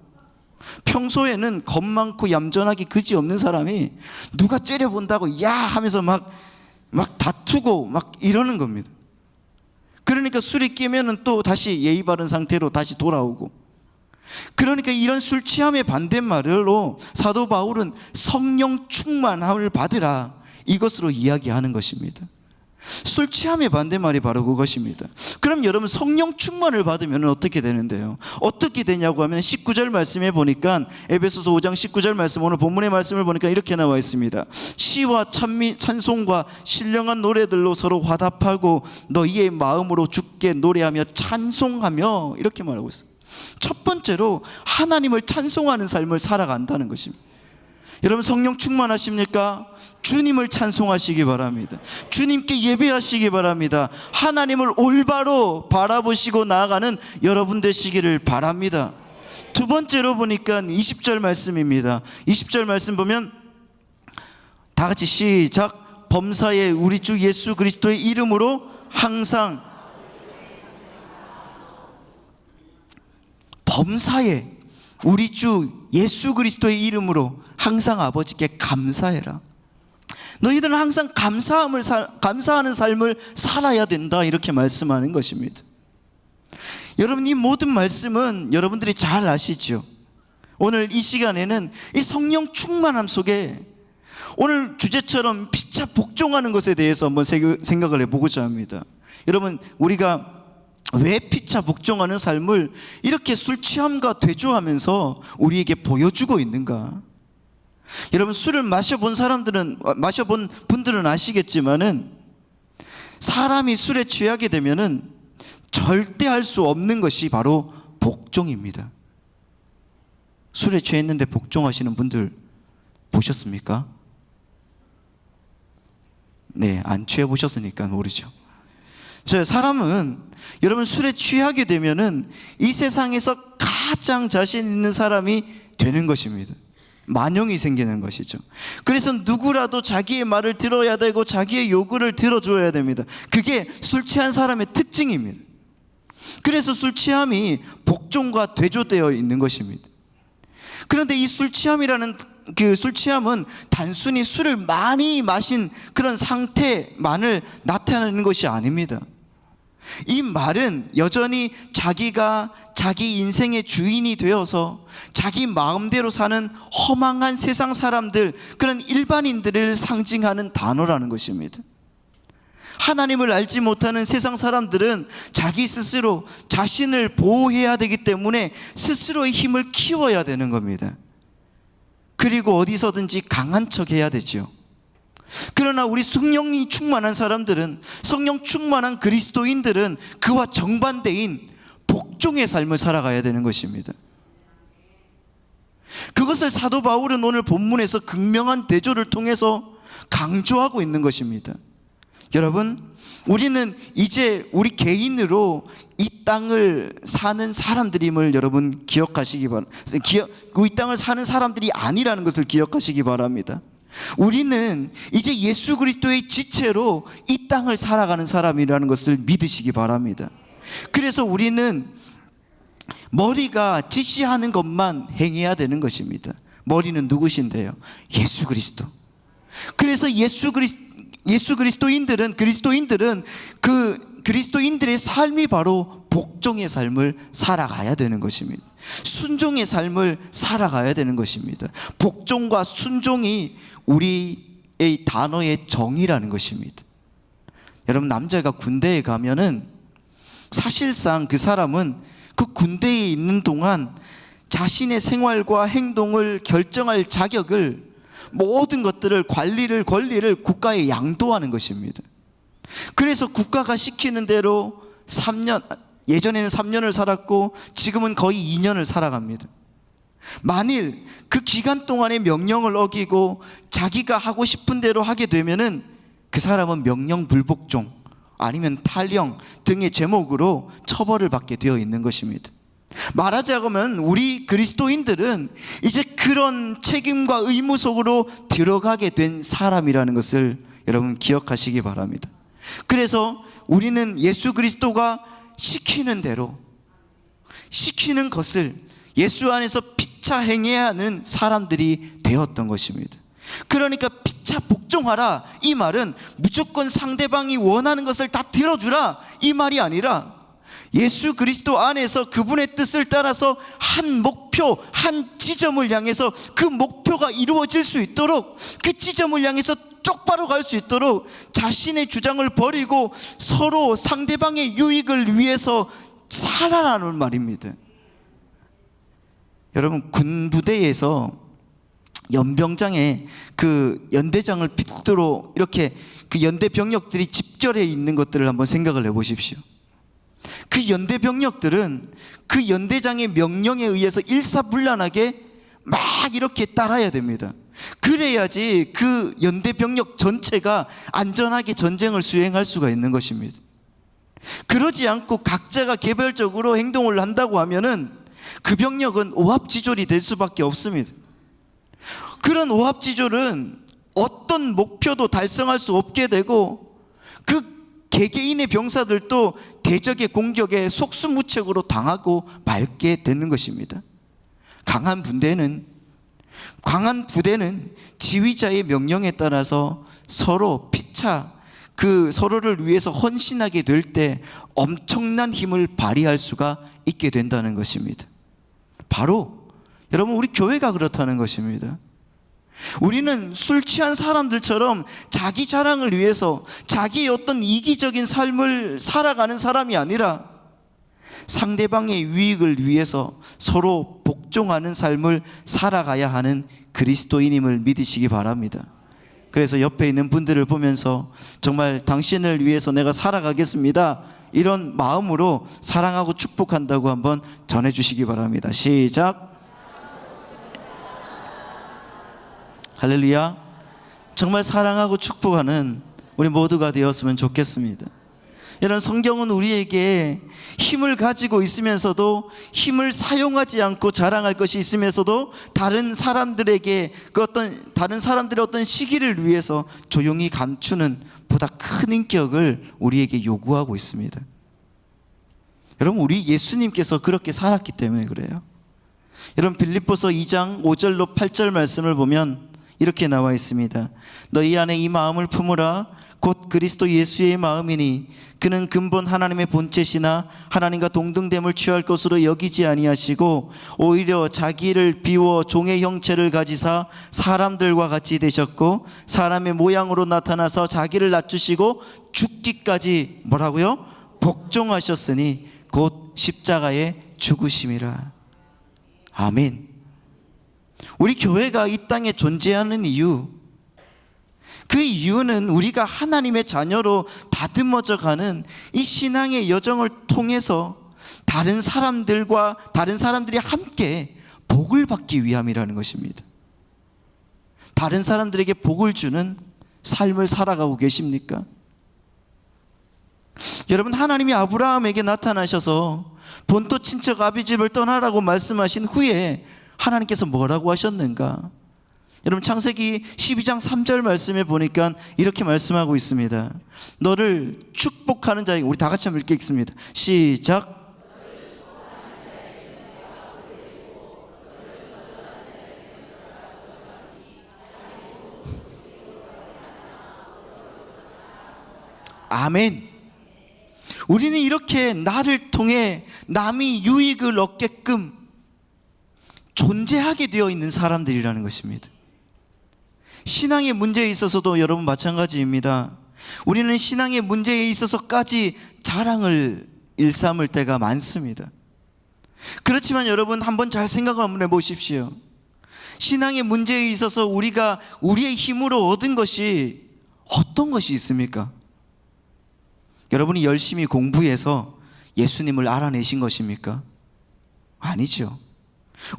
평소에는 겁 많고 얌전하기 그지없는 사람이 누가 째려본다고 야 하면서 막 다투고 막 이러는 겁니다. 그러니까 술이 깨면은 또 다시 예의 바른 상태로 다시 돌아오고, 그러니까 이런 술 취함의 반대말로 사도 바울은 성령 충만함을 받으라, 이것으로 이야기하는 것입니다. 술 취함의 반대말이 바로 그것입니다. 그럼 여러분, 성령 충만을 받으면 어떻게 되는데요? 어떻게 되냐고 하면 19절 말씀에 보니까, 에베소서 5장 19절 말씀, 오늘 본문의 말씀을 보니까 이렇게 나와 있습니다. 시와 찬송과 신령한 노래들로 서로 화답하고 너희의 마음으로 주께 노래하며 찬송하며, 이렇게 말하고 있어요. 첫 번째로 하나님을 찬송하는 삶을 살아간다는 것입니다. 여러분, 성령 충만하십니까? 주님을 찬송하시기 바랍니다. 주님께 예배하시기 바랍니다. 하나님을 올바로 바라보시고 나아가는 여러분 되시기를 바랍니다. 두 번째로 보니까 20절 말씀입니다. 20절 말씀 보면 다 같이 시작. 범사에 우리 주 예수 그리스도의 이름으로 항상, 범사에 우리 주 예수 그리스도의 이름으로 항상 아버지께 감사해라. 너희들은 항상 감사하는 삶을 살아야 된다, 이렇게 말씀하는 것입니다. 여러분, 이 모든 말씀은 여러분들이 잘 아시죠? 오늘 이 시간에는 이 성령 충만함 속에 오늘 주제처럼 피차 복종하는 것에 대해서 한번 생각을 해보고자 합니다. 여러분, 우리가 왜 피차 복종하는 삶을 이렇게 술 취함과 대조하면서 우리에게 보여주고 있는가? 여러분, 술을 마셔본 분들은 아시겠지만은, 사람이 술에 취하게 되면은 절대 할 수 없는 것이 바로 복종입니다. 술에 취했는데 복종하시는 분들 보셨습니까? 네, 안 취해 보셨으니까 모르죠. 사람은 여러분, 술에 취하게 되면은 이 세상에서 가장 자신 있는 사람이 되는 것입니다. 만용이 생기는 것이죠. 그래서 누구라도 자기의 말을 들어야 되고 자기의 요구를 들어줘야 됩니다. 그게 술 취한 사람의 특징입니다. 그래서 술 취함이 복종과 대조되어 있는 것입니다. 그런데 이 술 취함이라는 술 취함은 단순히 술을 많이 마신 그런 상태만을 나타내는 것이 아닙니다. 이 말은 여전히 자기가 자기 인생의 주인이 되어서 자기 마음대로 사는 허망한 세상 사람들, 그런 일반인들을 상징하는 단어라는 것입니다. 하나님을 알지 못하는 세상 사람들은 자기 스스로 자신을 보호해야 되기 때문에 스스로의 힘을 키워야 되는 겁니다. 그리고 어디서든지 강한 척 해야 되죠. 그러나 우리 성령이 충만한 사람들은, 성령 충만한 그리스도인들은 그와 정반대인 복종의 삶을 살아가야 되는 것입니다. 그것을 사도 바울은 오늘 본문에서 극명한 대조를 통해서 강조하고 있는 것입니다. 여러분, 우리는 이제 우리 개인으로 이 땅을 사는 사람들임을 여러분 기억하시기 바랍니다. 이 땅을 사는 사람들이 아니라는 것을 기억하시기 바랍니다. 우리는 이제 예수 그리스도의 지체로 이 땅을 살아가는 사람이라는 것을 믿으시기 바랍니다. 그래서 우리는 머리가 지시하는 것만 행해야 되는 것입니다. 머리는 누구신데요? 예수 그리스도. 그래서 그리스도인들은 그 그리스도인들의 삶이 바로 복종의 삶을 살아가야 되는 것입니다. 순종의 삶을 살아가야 되는 것입니다. 복종과 순종이 우리의 단어의 정의라는 것입니다. 여러분, 남자가 군대에 가면은 사실상 그 사람은 그 군대에 있는 동안 자신의 생활과 행동을 결정할 자격을, 모든 것들을, 관리를, 권리를 국가에 양도하는 것입니다. 그래서 국가가 시키는 대로 3년, 예전에는 3년을 살았고 지금은 거의 2년을 살아갑니다. 만일 그 기간 동안의 명령을 어기고 자기가 하고 싶은 대로 하게 되면은 그 사람은 명령 불복종 아니면 탈영 등의 제목으로 처벌을 받게 되어 있는 것입니다. 말하자면 우리 그리스도인들은 이제 그런 책임과 의무 속으로 들어가게 된 사람이라는 것을 여러분 기억하시기 바랍니다. 그래서 우리는 예수 그리스도가 시키는 대로, 시키는 것을 예수 안에서 피차 행해야 하는 사람들이 되었던 것입니다. 그러니까 피차 복종하라, 이 말은 무조건 상대방이 원하는 것을 다 들어주라, 이 말이 아니라 예수 그리스도 안에서 그분의 뜻을 따라서 한 목표, 한 지점을 향해서 그 목표가 이루어질 수 있도록, 그 지점을 향해서 똑바로 갈 수 있도록 자신의 주장을 버리고 서로 상대방의 유익을 위해서 살아라는 말입니다. 여러분, 군부대에서 연병장에 그 연대장을 빗도록 이렇게 그 연대 병력들이 집결해 있는 것들을 한번 생각을 해보십시오. 그 연대 병력들은 그 연대장의 명령에 의해서 일사불란하게 막 이렇게 따라야 됩니다. 그래야지 그 연대 병력 전체가 안전하게 전쟁을 수행할 수가 있는 것입니다. 그러지 않고 각자가 개별적으로 행동을 한다고 하면은 그 병력은 오합지졸이 될 수밖에 없습니다. 그런 오합지졸은 어떤 목표도 달성할 수 없게 되고 그 개개인의 병사들도 대적의 공격에 속수무책으로 당하고 말게 되는 것입니다. 강한 부대는 지휘자의 명령에 따라서 서로 피차 그 서로를 위해서 헌신하게 될 때 엄청난 힘을 발휘할 수가 있게 된다는 것입니다. 바로 여러분, 우리 교회가 그렇다는 것입니다. 우리는 술 취한 사람들처럼 자기 자랑을 위해서 자기의 어떤 이기적인 삶을 살아가는 사람이 아니라 상대방의 유익을 위해서 서로 복종하는 삶을 살아가야 하는 그리스도인임을 믿으시기 바랍니다. 그래서 옆에 있는 분들을 보면서 정말 당신을 위해서 내가 살아가겠습니다, 이런 마음으로 사랑하고 축복한다고 한번 전해주시기 바랍니다. 시작. 할렐루야. 정말 사랑하고 축복하는 우리 모두가 되었으면 좋겠습니다. 여러분, 성경은 우리에게 힘을 가지고 있으면서도 힘을 사용하지 않고 자랑할 것이 있으면서도 다른 사람들의 어떤 시기를 위해서 조용히 감추는 보다 큰 인격을 우리에게 요구하고 있습니다. 여러분, 우리 예수님께서 그렇게 살았기 때문에 그래요. 여러분, 빌립보서 2장 5절로 8절 말씀을 보면 이렇게 나와 있습니다. 너희 안에 이 마음을 품으라. 곧 그리스도 예수의 마음이니 그는 근본 하나님의 본체시나 하나님과 동등됨을 취할 것으로 여기지 아니하시고 오히려 자기를 비워 종의 형체를 가지사 사람들과 같이 되셨고 사람의 모양으로 나타나서 자기를 낮추시고 죽기까지 뭐라고요? 복종하셨으니 곧 십자가에 죽으심이라. 아멘. 우리 교회가 이 땅에 존재하는 이유, 그 이유는 우리가 하나님의 자녀로 다듬어져 가는 이 신앙의 여정을 통해서 다른 사람들이 함께 복을 받기 위함이라는 것입니다. 다른 사람들에게 복을 주는 삶을 살아가고 계십니까? 여러분, 하나님이 아브라함에게 나타나셔서 본토 친척 아비집을 떠나라고 말씀하신 후에 하나님께서 뭐라고 하셨는가? 여러분, 창세기 12장 3절 말씀에 보니까 이렇게 말씀하고 있습니다. 너를 축복하는 자에게, 우리 다 같이 한번 읽겠습니다. 시작. 아멘. 우리는 이렇게 나를 통해 남이 유익을 얻게끔 존재하게 되어 있는 사람들이라는 것입니다. 신앙의 문제에 있어서도 여러분 마찬가지입니다. 우리는 신앙의 문제에 있어서까지 자랑을 일삼을 때가 많습니다. 그렇지만 여러분, 한번 잘 생각을 한번 해보십시오. 신앙의 문제에 있어서 우리가 우리의 힘으로 얻은 것이 어떤 것이 있습니까? 여러분이 열심히 공부해서 예수님을 알아내신 것입니까? 아니죠.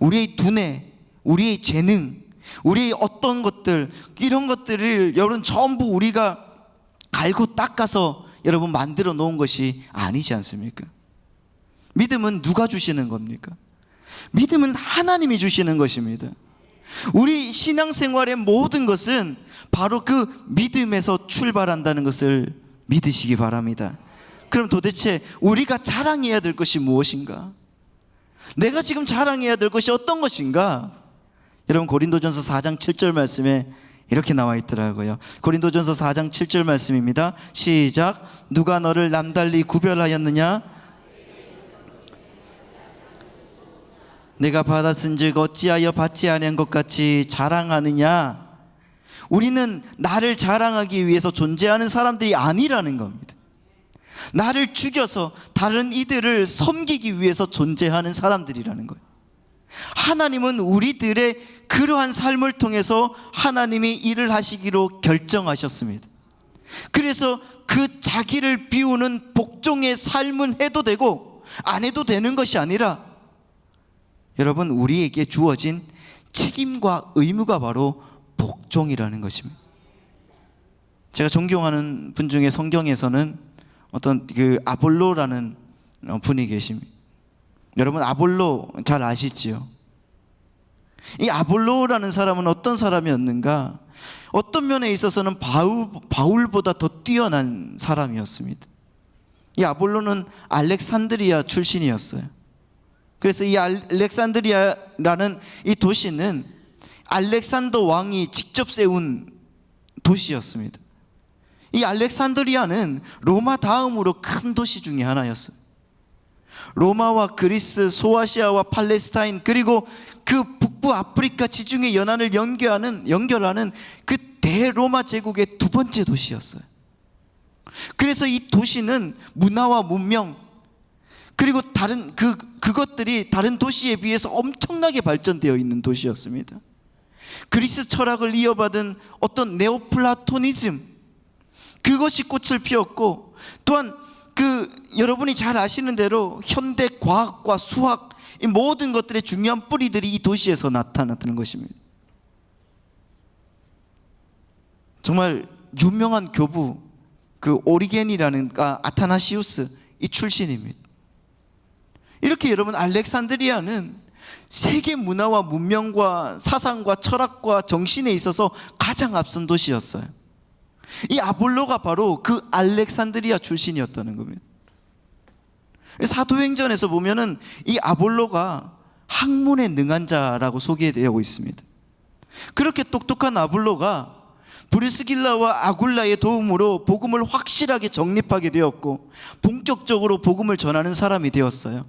우리의 두뇌, 우리의 재능, 우리의 어떤 것들, 이런 것들을 여러분 전부 우리가 갈고 닦아서 여러분 만들어 놓은 것이 아니지 않습니까? 믿음은 누가 주시는 겁니까? 믿음은 하나님이 주시는 것입니다. 우리 신앙생활의 모든 것은 바로 그 믿음에서 출발한다는 것을 믿으시기 바랍니다. 그럼 도대체 우리가 자랑해야 될 것이 무엇인가? 내가 지금 자랑해야 될 것이 어떤 것인가? 여러분, 고린도전서 4장 7절 말씀에 이렇게 나와 있더라고요. 고린도전서 4장 7절 말씀입니다. 시작. 누가 너를 남달리 구별하였느냐? 내가 받았은즉 어찌하여 받지 아니한 것 같이 자랑하느냐? 우리는 나를 자랑하기 위해서 존재하는 사람들이 아니라는 겁니다. 나를 죽여서 다른 이들을 섬기기 위해서 존재하는 사람들이라는 거예요. 하나님은 우리들의 그러한 삶을 통해서 하나님이 일을 하시기로 결정하셨습니다. 그래서 그 자기를 비우는 복종의 삶은 해도 되고 안 해도 되는 것이 아니라, 여러분, 우리에게 주어진 책임과 의무가 바로 복종이라는 것입니다. 제가 존경하는 분 중에 성경에서는 어떤 그 아볼로라는 분이 계십니다. 여러분, 아볼로 잘 아시지요? 이 아볼로라는 사람은 어떤 사람이었는가? 어떤 면에 있어서는 바울보다 더 뛰어난 사람이었습니다. 이 아볼로는 알렉산드리아 출신이었어요. 그래서 이 알렉산드리아라는 이 도시는 알렉산더 왕이 직접 세운 도시였습니다. 이 알렉산드리아는 로마 다음으로 큰 도시 중에 하나였어요. 로마와 그리스, 소아시아와 팔레스타인, 그리고 그 북부 아프리카 지중해 연안을 연결하는 그 대로마 제국의 두 번째 도시였어요. 그래서 이 도시는 문화와 문명, 그리고 다른 그것들이 다른 도시에 비해서 엄청나게 발전되어 있는 도시였습니다. 그리스 철학을 이어받은 어떤 네오플라토니즘, 그것이 꽃을 피웠고, 또한 여러분이 잘 아시는 대로 현대 과학과 수학, 이 모든 것들의 중요한 뿌리들이 이 도시에서 나타났다는 것입니다. 정말 유명한 교부 그 오리겐이라는 아타나시우스, 이 출신입니다. 이렇게 여러분, 알렉산드리아는 세계 문화와 문명과 사상과 철학과 정신에 있어서 가장 앞선 도시였어요. 이 아볼로가 바로 그 알렉산드리아 출신이었다는 겁니다. 사도행전에서 보면은 이 아볼로가 학문에 능한 자라고 소개되고 있습니다. 그렇게 똑똑한 아볼로가 브리스길라와 아굴라의 도움으로 복음을 확실하게 정립하게 되었고, 본격적으로 복음을 전하는 사람이 되었어요.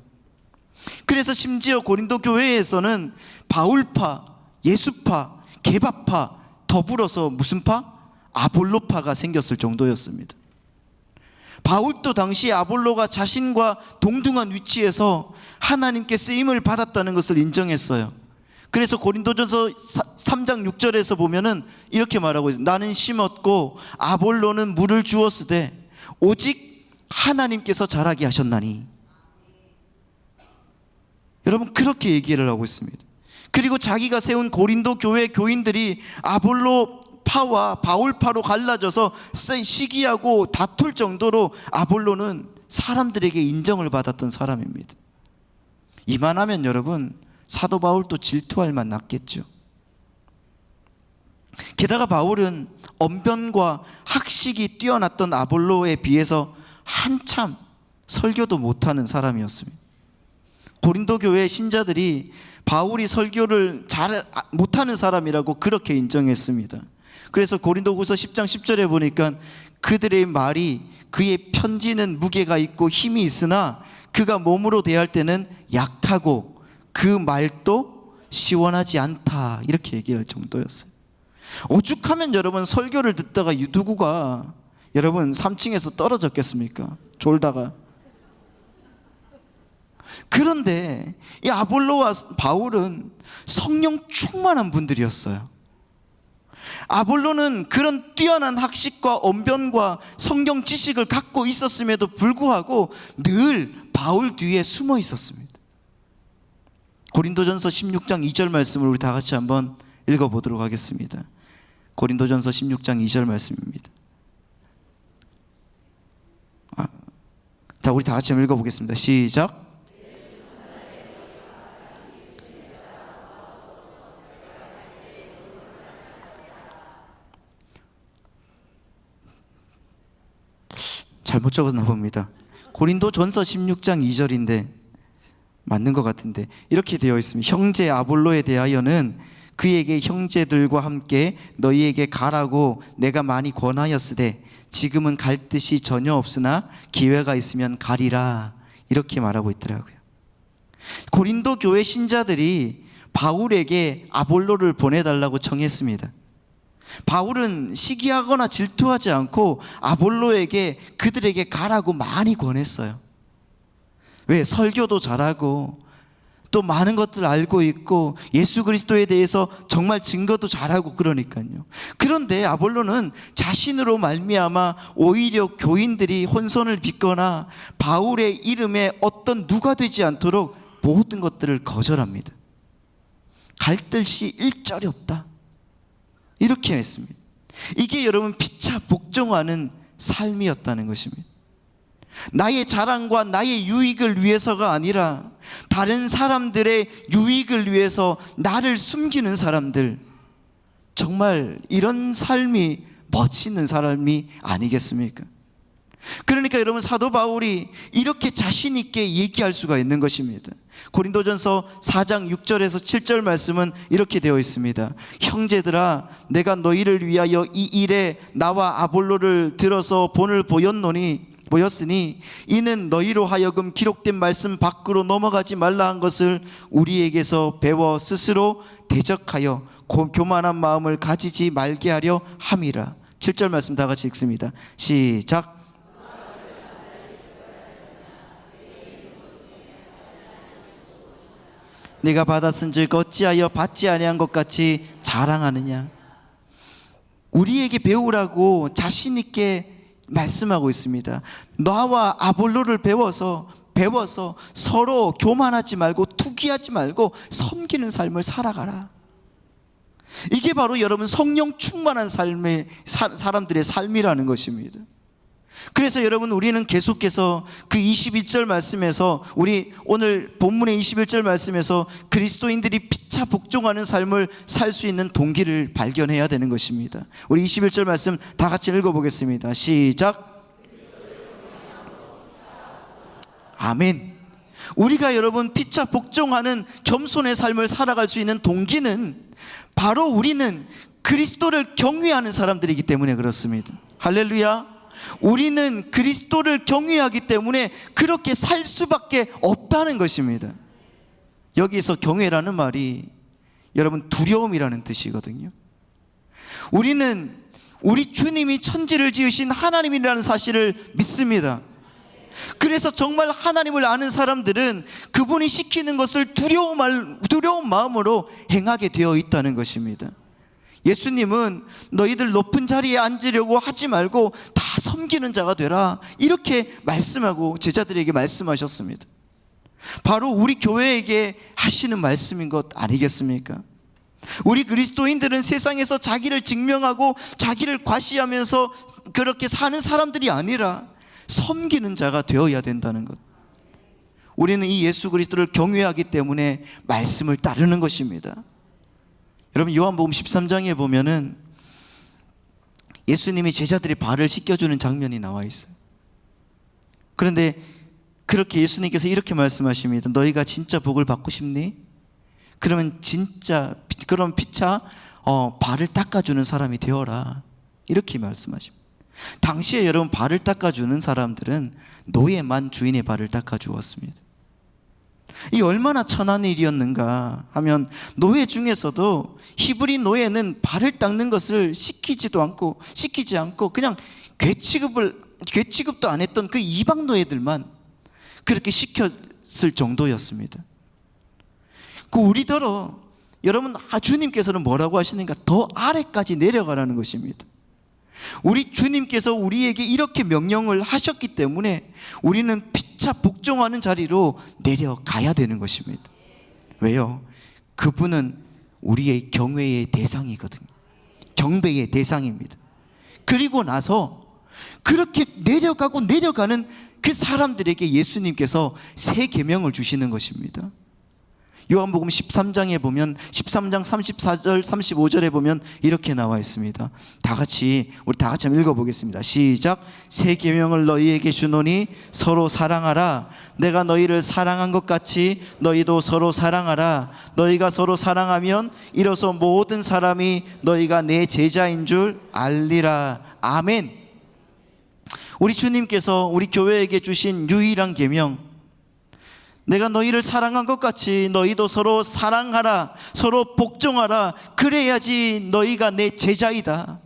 그래서 심지어 고린도 교회에서는 바울파, 예수파, 게바파 더불어서 무슨 파? 아볼로파가 생겼을 정도였습니다. 바울도 당시 아볼로가 자신과 동등한 위치에서 하나님께 쓰임을 받았다는 것을 인정했어요. 그래서 고린도전서 3장 6절에서 보면은 이렇게 말하고 있어요. 나는 심었고 아볼로는 물을 주었으되 오직 하나님께서 자라게 하셨나니. 여러분, 그렇게 얘기를 하고 있습니다. 그리고 자기가 세운 고린도 교회 교인들이 아볼로 파와 바울파로 갈라져서 시기하고 다툴 정도로 아볼로는 사람들에게 인정을 받았던 사람입니다. 이만하면 여러분 사도 바울도 질투할 만 났겠죠. 게다가 바울은 언변과 학식이 뛰어났던 아볼로에 비해서 한참 설교도 못하는 사람이었습니다. 고린도 교회 신자들이 바울이 설교를 잘 못하는 사람이라고 그렇게 인정했습니다. 그래서 고린도후서 10장 10절에 보니까 그들의 말이 그의 편지는 무게가 있고 힘이 있으나 그가 몸으로 대할 때는 약하고 그 말도 시원하지 않다, 이렇게 얘기할 정도였어요. 오죽하면 여러분 설교를 듣다가 누구가 여러분 3층에서 떨어졌겠습니까? 졸다가. 그런데 이 아볼로와 바울은 성령 충만한 분들이었어요. 아볼로는 그런 뛰어난 학식과 언변과 성경 지식을 갖고 있었음에도 불구하고 늘 바울 뒤에 숨어 있었습니다. 고린도전서 16장 2절 말씀을 우리 다 같이 한번 읽어보도록 하겠습니다. 고린도전서 16장 2절 말씀입니다. 자, 우리 다 같이 한번 읽어보겠습니다. 시작. 잘못 적었나 봅니다. 고린도전서 16장 2절인데 맞는 것 같은데 이렇게 되어 있습니다. 형제 아볼로에 대하여는 그에게 형제들과 함께 너희에게 가라고 내가 많이 권하였으되 지금은 갈 뜻이 전혀 없으나 기회가 있으면 가리라, 이렇게 말하고 있더라고요. 고린도 교회 신자들이 바울에게 아볼로를 보내달라고 청했습니다. 바울은 시기하거나 질투하지 않고 아볼로에게 그들에게 가라고 많이 권했어요. 왜? 설교도 잘하고 또 많은 것들을 알고 있고 예수 그리스도에 대해서 정말 증거도 잘하고 그러니까요. 그런데 아볼로는 자신으로 말미암아 오히려 교인들이 혼선을 빚거나 바울의 이름에 어떤 누가 되지 않도록 모든 것들을 거절합니다. 갈 뜻이 일절이 없다, 이렇게 했습니다. 이게 여러분 피차 복종하는 삶이었다는 것입니다. 나의 자랑과 나의 유익을 위해서가 아니라 다른 사람들의 유익을 위해서 나를 숨기는 사람들, 정말 이런 삶이 멋있는 사람이 아니겠습니까? 그러니까 여러분 사도 바울이 이렇게 자신 있게 얘기할 수가 있는 것입니다. 고린도전서 4장 6절에서 7절 말씀은 이렇게 되어 있습니다. 형제들아, 내가 너희를 위하여 이 일에 나와 아볼로를 들어서 본을 보였으니 이는 너희로 하여금 기록된 말씀 밖으로 넘어가지 말라 한 것을 우리에게서 배워 스스로 대적하여 교만한 마음을 가지지 말게 하려 함이라. 7절 말씀 다 같이 읽습니다. 시작. 네가 받았은즉 어찌하여 받지 아니한 것 같이 자랑하느냐. 우리에게 배우라고 자신 있게 말씀하고 있습니다. 너와 아볼로를 배워서 서로 교만하지 말고 투기하지 말고 섬기는 삶을 살아가라. 이게 바로 여러분 성령 충만한 삶의 사람들의 삶이라는 것입니다. 그래서 여러분 우리는 계속해서 그 21절 말씀에서, 우리 오늘 본문의 21절 말씀에서 그리스도인들이 피차 복종하는 삶을 살 수 있는 동기를 발견해야 되는 것입니다. 우리 21절 말씀 다 같이 읽어보겠습니다. 시작. 아멘. 우리가 여러분 피차 복종하는 겸손의 삶을 살아갈 수 있는 동기는 바로 우리는 그리스도를 경외하는 사람들이기 때문에 그렇습니다. 할렐루야. 우리는 그리스도를 경외하기 때문에 그렇게 살 수밖에 없다는 것입니다. 여기서 경외라는 말이 여러분 두려움이라는 뜻이거든요. 우리는 우리 주님이 천지를 지으신 하나님이라는 사실을 믿습니다. 그래서 정말 하나님을 아는 사람들은 그분이 시키는 것을 두려운 마음으로 행하게 되어 있다는 것입니다. 예수님은 너희들 높은 자리에 앉으려고 하지 말고 다 섬기는 자가 되라, 이렇게 말씀하고 제자들에게 말씀하셨습니다. 바로 우리 교회에게 하시는 말씀인 것 아니겠습니까? 우리 그리스도인들은 세상에서 자기를 증명하고 자기를 과시하면서 그렇게 사는 사람들이 아니라 섬기는 자가 되어야 된다는 것. 우리는 이 예수 그리스도를 경외하기 때문에 말씀을 따르는 것입니다. 여러분, 요한복음 13장에 보면은 예수님이 제자들이 발을 씻겨주는 장면이 나와 있어요. 그런데 그렇게 예수님께서 이렇게 말씀하십니다. 너희가 진짜 복을 받고 싶니? 그러면 진짜 그런 피차 발을 닦아주는 사람이 되어라, 이렇게 말씀하십니다. 당시에 여러분, 발을 닦아주는 사람들은 노예만 주인의 발을 닦아주었습니다. 이 얼마나 천한 일이었는가 하면, 노예 중에서도 히브리 노예는 발을 닦는 것을 시키지 않고 그냥 괴취급도 안 했던 그 이방 노예들만 그렇게 시켰을 정도였습니다. 그 우리더러 여러분, 주님께서는 뭐라고 하시는가? 더 아래까지 내려가라는 것입니다. 우리 주님께서 우리에게 이렇게 명령을 하셨기 때문에 우리는 피차 복종하는 자리로 내려가야 되는 것입니다. 왜요? 그분은 우리의 경외의 대상이거든요. 경배의 대상입니다. 그리고 나서 그렇게 내려가는 그 사람들에게 예수님께서 새 계명을 주시는 것입니다. 요한복음 13장에 보면 13장 34절 35절에 보면 이렇게 나와 있습니다. 우리 다 같이 한번 읽어보겠습니다. 시작. 새 계명을 너희에게 주노니 서로 사랑하라. 내가 너희를 사랑한 것 같이 너희도 서로 사랑하라. 너희가 서로 사랑하면 이로써 모든 사람이 너희가 내 제자인 줄 알리라. 아멘. 우리 주님께서 우리 교회에게 주신 유일한 계명, 내가 너희를 사랑한 것 같이 너희도 서로 사랑하라, 서로 복종하라. 그래야지 너희가 내 제자이다.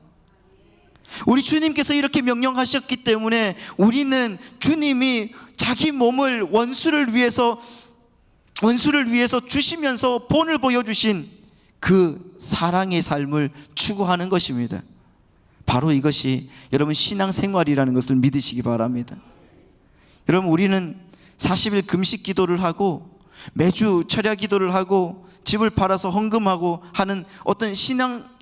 우리 주님께서 이렇게 명령하셨기 때문에 우리는 주님이 자기 몸을 원수를 위해서 주시면서 본을 보여주신 그 사랑의 삶을 추구하는 것입니다. 바로 이것이 여러분 신앙생활이라는 것을 믿으시기 바랍니다. 여러분, 우리는 40일 금식 기도를 하고 매주 철야 기도를 하고 집을 팔아서 헌금하고 하는 어떤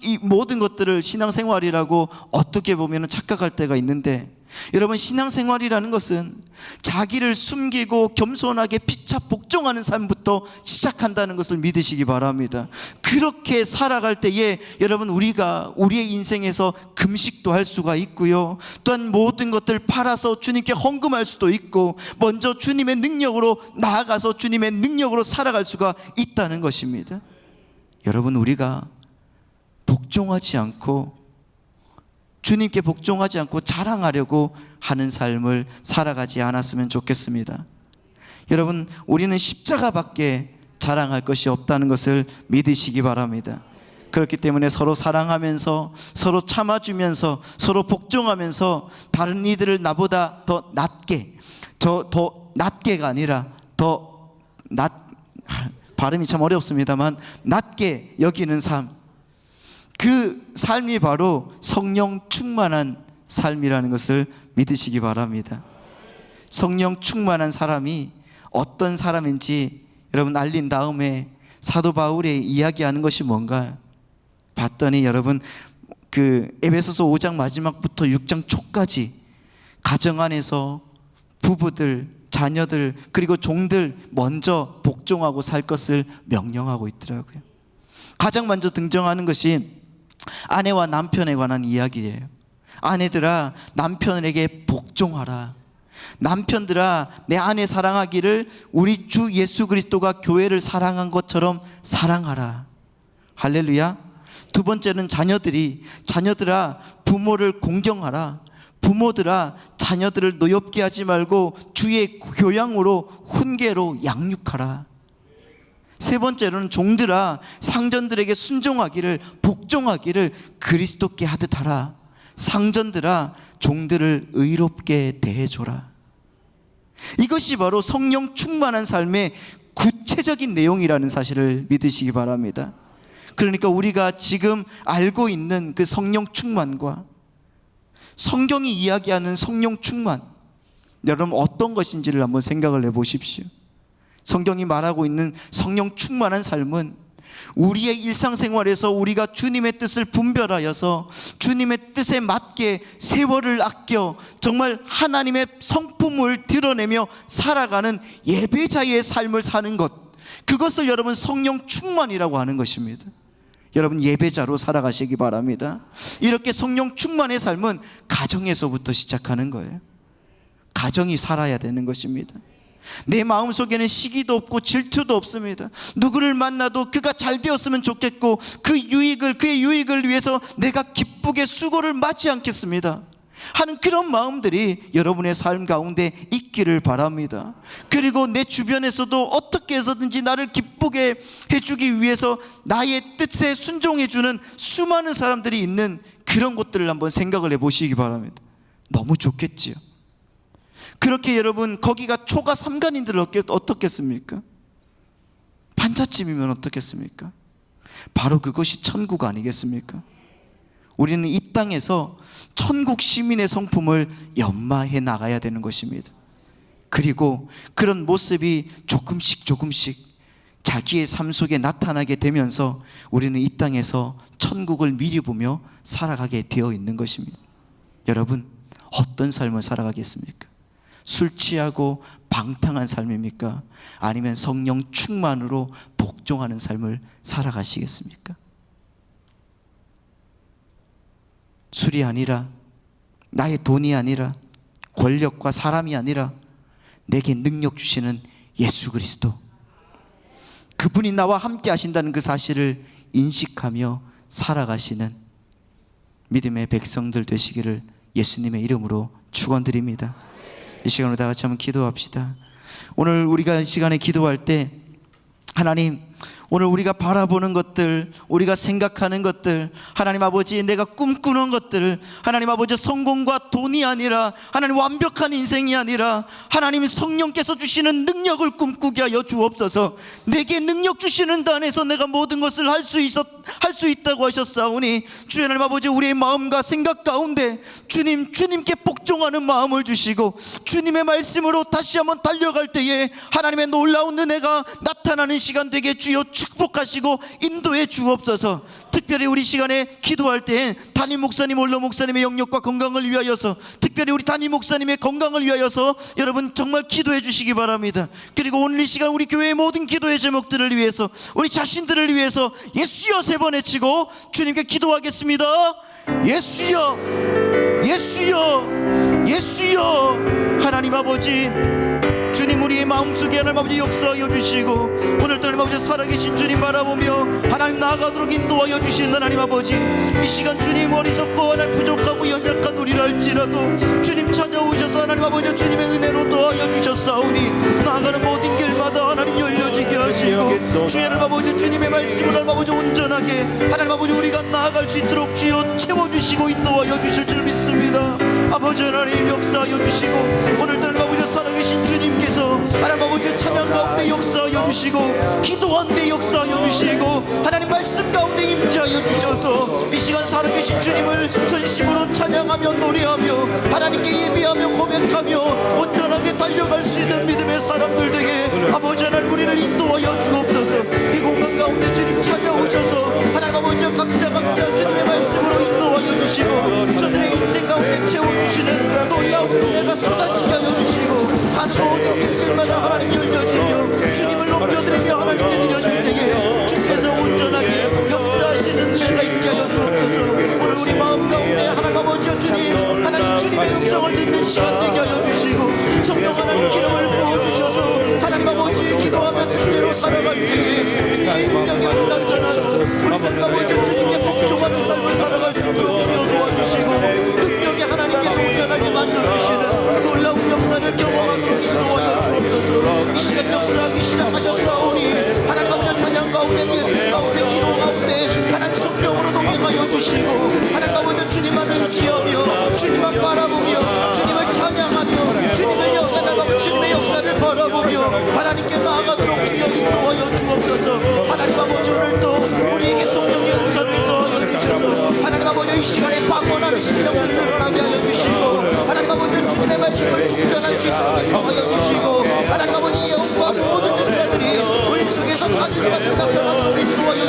이 모든 것들을 신앙생활이라고 어떻게 보면 착각할 때가 있는데, 여러분, 신앙생활이라는 것은 자기를 숨기고 겸손하게 피차 복종하는 삶부터 시작한다는 것을 믿으시기 바랍니다. 그렇게 살아갈 때에 여러분, 우리의 인생에서 금식도 할 수가 있고요, 또한 모든 것들 팔아서 주님께 헌금할 수도 있고, 먼저 주님의 능력으로 나아가서 주님의 능력으로 살아갈 수가 있다는 것입니다. 여러분, 우리가 주님께 복종하지 않고 자랑하려고 하는 삶을 살아가지 않았으면 좋겠습니다. 여러분, 우리는 십자가밖에 자랑할 것이 없다는 것을 믿으시기 바랍니다. 그렇기 때문에 서로 사랑하면서, 서로 참아주면서, 서로 복종하면서 다른 이들을 나보다 더 낮게가 아니라 발음이 참 어렵습니다만 낮게 여기는 삶, 그 삶이 바로 성령 충만한 삶이라는 것을 믿으시기 바랍니다. 성령 충만한 사람이 어떤 사람인지 여러분 알린 다음에 사도 바울이 이야기하는 것이 뭔가 봤더니, 여러분, 그 에베소서 5장 마지막부터 6장 초까지 가정 안에서 부부들, 자녀들, 그리고 종들 먼저 복종하고 살 것을 명령하고 있더라고요. 가장 먼저 등장하는 것이 아내와 남편에 관한 이야기예요. 아내들아, 남편에게 복종하라. 남편들아, 내 아내 사랑하기를 우리 주 예수 그리스도가 교회를 사랑한 것처럼 사랑하라. 할렐루야. 두 번째는 자녀들아, 부모를 공경하라. 부모들아, 자녀들을 노엽게 하지 말고 주의 교양으로 훈계로 양육하라. 세 번째로는 종들아, 상전들에게 순종하기를, 복종하기를 그리스도께 하듯 하라. 상전들아, 종들을 의롭게 대해줘라. 이것이 바로 성령 충만한 삶의 구체적인 내용이라는 사실을 믿으시기 바랍니다. 그러니까 우리가 지금 알고 있는 그 성령 충만과 성경이 이야기하는 성령 충만, 여러분 어떤 것인지를 한번 생각을 해보십시오. 성경이 말하고 있는 성령 충만한 삶은 우리의 일상생활에서 우리가 주님의 뜻을 분별하여서 주님의 뜻에 맞게 세월을 아껴 정말 하나님의 성품을 드러내며 살아가는 예배자의 삶을 사는 것, 그것을 여러분 성령 충만이라고 하는 것입니다. 여러분 예배자로 살아가시기 바랍니다. 이렇게 성령 충만의 삶은 가정에서부터 시작하는 거예요. 가정이 살아야 되는 것입니다. 내 마음속에는 시기도 없고 질투도 없습니다. 누구를 만나도 그가 잘 되었으면 좋겠고 그의 유익을 위해서 내가 기쁘게 수고를 마지 않겠습니다 하는 그런 마음들이 여러분의 삶 가운데 있기를 바랍니다. 그리고 내 주변에서도 어떻게 해서든지 나를 기쁘게 해주기 위해서 나의 뜻에 순종해주는 수많은 사람들이 있는 그런 것들을 한번 생각을 해보시기 바랍니다. 너무 좋겠지요. 그렇게 여러분 거기가 초가 삼간인들 어떻겠습니까? 판잣집이면 어떻겠습니까? 바로 그것이 천국 아니겠습니까? 우리는 이 땅에서 천국 시민의 성품을 연마해 나가야 되는 것입니다. 그리고 그런 모습이 조금씩 자기의 삶 속에 나타나게 되면서 우리는 이 땅에서 천국을 미리 보며 살아가게 되어 있는 것입니다. 여러분 어떤 삶을 살아가겠습니까? 술 취하고 방탕한 삶입니까? 아니면 성령 충만으로 복종하는 삶을 살아가시겠습니까? 술이 아니라, 나의 돈이 아니라, 권력과 사람이 아니라 내게 능력 주시는 예수 그리스도, 그분이 나와 함께 하신다는 그 사실을 인식하며 살아가시는 믿음의 백성들 되시기를 예수님의 이름으로 축원드립니다. 이 시간으로 다 같이 한번 기도합시다. 오늘 우리가 이 시간에 기도할 때 하나님, 오늘 우리가 바라보는 것들, 우리가 생각하는 것들, 하나님 아버지 내가 꿈꾸는 것들, 하나님 아버지 성공과 돈이 아니라, 하나님 완벽한 인생이 아니라 하나님 성령께서 주시는 능력을 꿈꾸게 하여 주옵소서. 내게 능력 주시는 데 안에서 내가 모든 것을 할 수 있다고 하셨사오니 주 하나님 아버지 우리의 마음과 생각 가운데 주님께 복종하는 마음을 주시고 주님의 말씀으로 다시 한번 달려갈 때에 하나님의 놀라운 은혜가 나타나는 시간 되게 주여 축복하시고 인도해 주옵소서. 특별히 우리 시간에 기도할 때엔 담임 목사님, 원로 목사님의 영역과 건강을 위하여서, 특별히 우리 담임 목사님의 건강을 위하여서 여러분 정말 기도해 주시기 바랍니다. 그리고 오늘 이 시간 우리 교회의 모든 기도의 제목들을 위해서, 우리 자신들을 위해서 예수여 3번 외치고 주님께 기도하겠습니다. 예수여, 예수여, 예수여. 하나님 아버지, 주님 우리의 마음속에 하나님 아버지 역사하여 주시고 오늘도 하나님 아버지 살아계신 주님 바라보며 하나님 나아가도록 인도하여 주신 하나님 아버지, 이 시간 주님 어리석고 하나님 부족하고 연약한 우리를 할지라도 주님 찾아오셔서 하나님 아버지 주님의 은혜로 도와여 주셨사오니 나아가는 모든 길마다 하나님 열려지게 하시고 주의 하나님 아버지 주님의 말씀을 하나님 아버지 온전하게 하나님 아버지 우리가 나아갈 수 있도록 주여 채워주시고 인도하여 주실 줄 믿습니다. 아버지 하나님 역사하여 주시고 오늘도 하나님 아버지 살아계신 주님께서 하나님 아버지 찬양 가운데 역사하여 주시고 기도하는데 역사하여 주시고 하나님 말씀 가운데 임재하여 주셔서 이 시간 살아계신 주님을 전심으로 찬양하며 노래하며 하나님께 예배하며 고백하며 온전하게 달려갈 수 있는 믿음의 사람들 되게 아버지 하나님 우리를 인도하여 주옵소서. 이 공간 가운데 주님 찾아오셔서 하나님 아버지 각자 주님의 말씀으로 인도하여 주시고 저들의 인생 가운데 채워주시는 놀라운 은혜가 쏟아지게 하여 주시고 하는 모든 길마다 하나님 열려지며 주님을 높여드리며 하나님께 드려줄 때에 주께서 온전하게 역사하시는 은혜가 있게 하여 주옵소서. 오늘 우리 마음 가운데 하나님 아버지 주님, 하나님 주님의 음성을 듣는 시간 되게 하여 주시고 성령 하나님 기름을 부어주셔서 하나님 아버지 기도하며 뜻대로 살아갈 때에 주의 능력이 나타나서 우리들 아버지 주님께 복종하는 삶을 살아갈 수 있도록 주여 도와주시고 능력이 하나님께서 온전하게 만들어주시는 놀라운 역사를 경험하도록 인도하여 주옵소서. 이 시간 역사하기 시작하셨사오니 하나님 아버지 찬양 가운데 예수 가운데 기도 가운데 하나님 성령으로 동행하여 주시고 하나님 아버지 주님만 의지하며 주님만 바라보며 주님을 찬양하며 주님을 하나님 주님의 역사를 바라보며 하나님께 나아가도록 주여 인도하여 주옵소서. 하나님 아버지 오늘도 우리에게 성령의 은사를 더하여 주셔서 하나님 아버지 이 시간에 방언하는 심령들 늘어나게 하여 주시고 하나님 아버지 주님의 말씀을 통변할 수 있도록 인도하여 주시고 하나님 아버지 영과 모든 은사들이 우리 속에서 가득 나타나도록 인도하여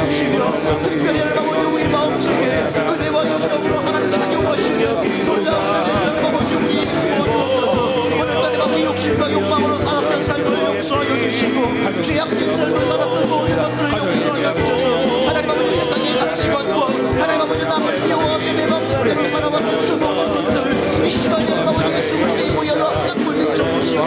특별히 하나님 아버지 우리 마음속에 은혜와 영광으로 하나님 찬양하시는 놀라운 은혜를 하나님 아버지 우리 주옵소서. 오늘 하나님 아버지 욕심과 욕망으로 살았던 삶을 용서하여 주시고 죄악된 삶을 살았던 모든 것들을 용서하여 주셔서 하나님 아버지 세상의 가치관과 하나님 아버지 남을 미워하며 내 방식대로 살아왔던 그 모든 것들 이 시간에 하나님 아버지 예수 그리스도의 보혈로 싹 물리쳐주시고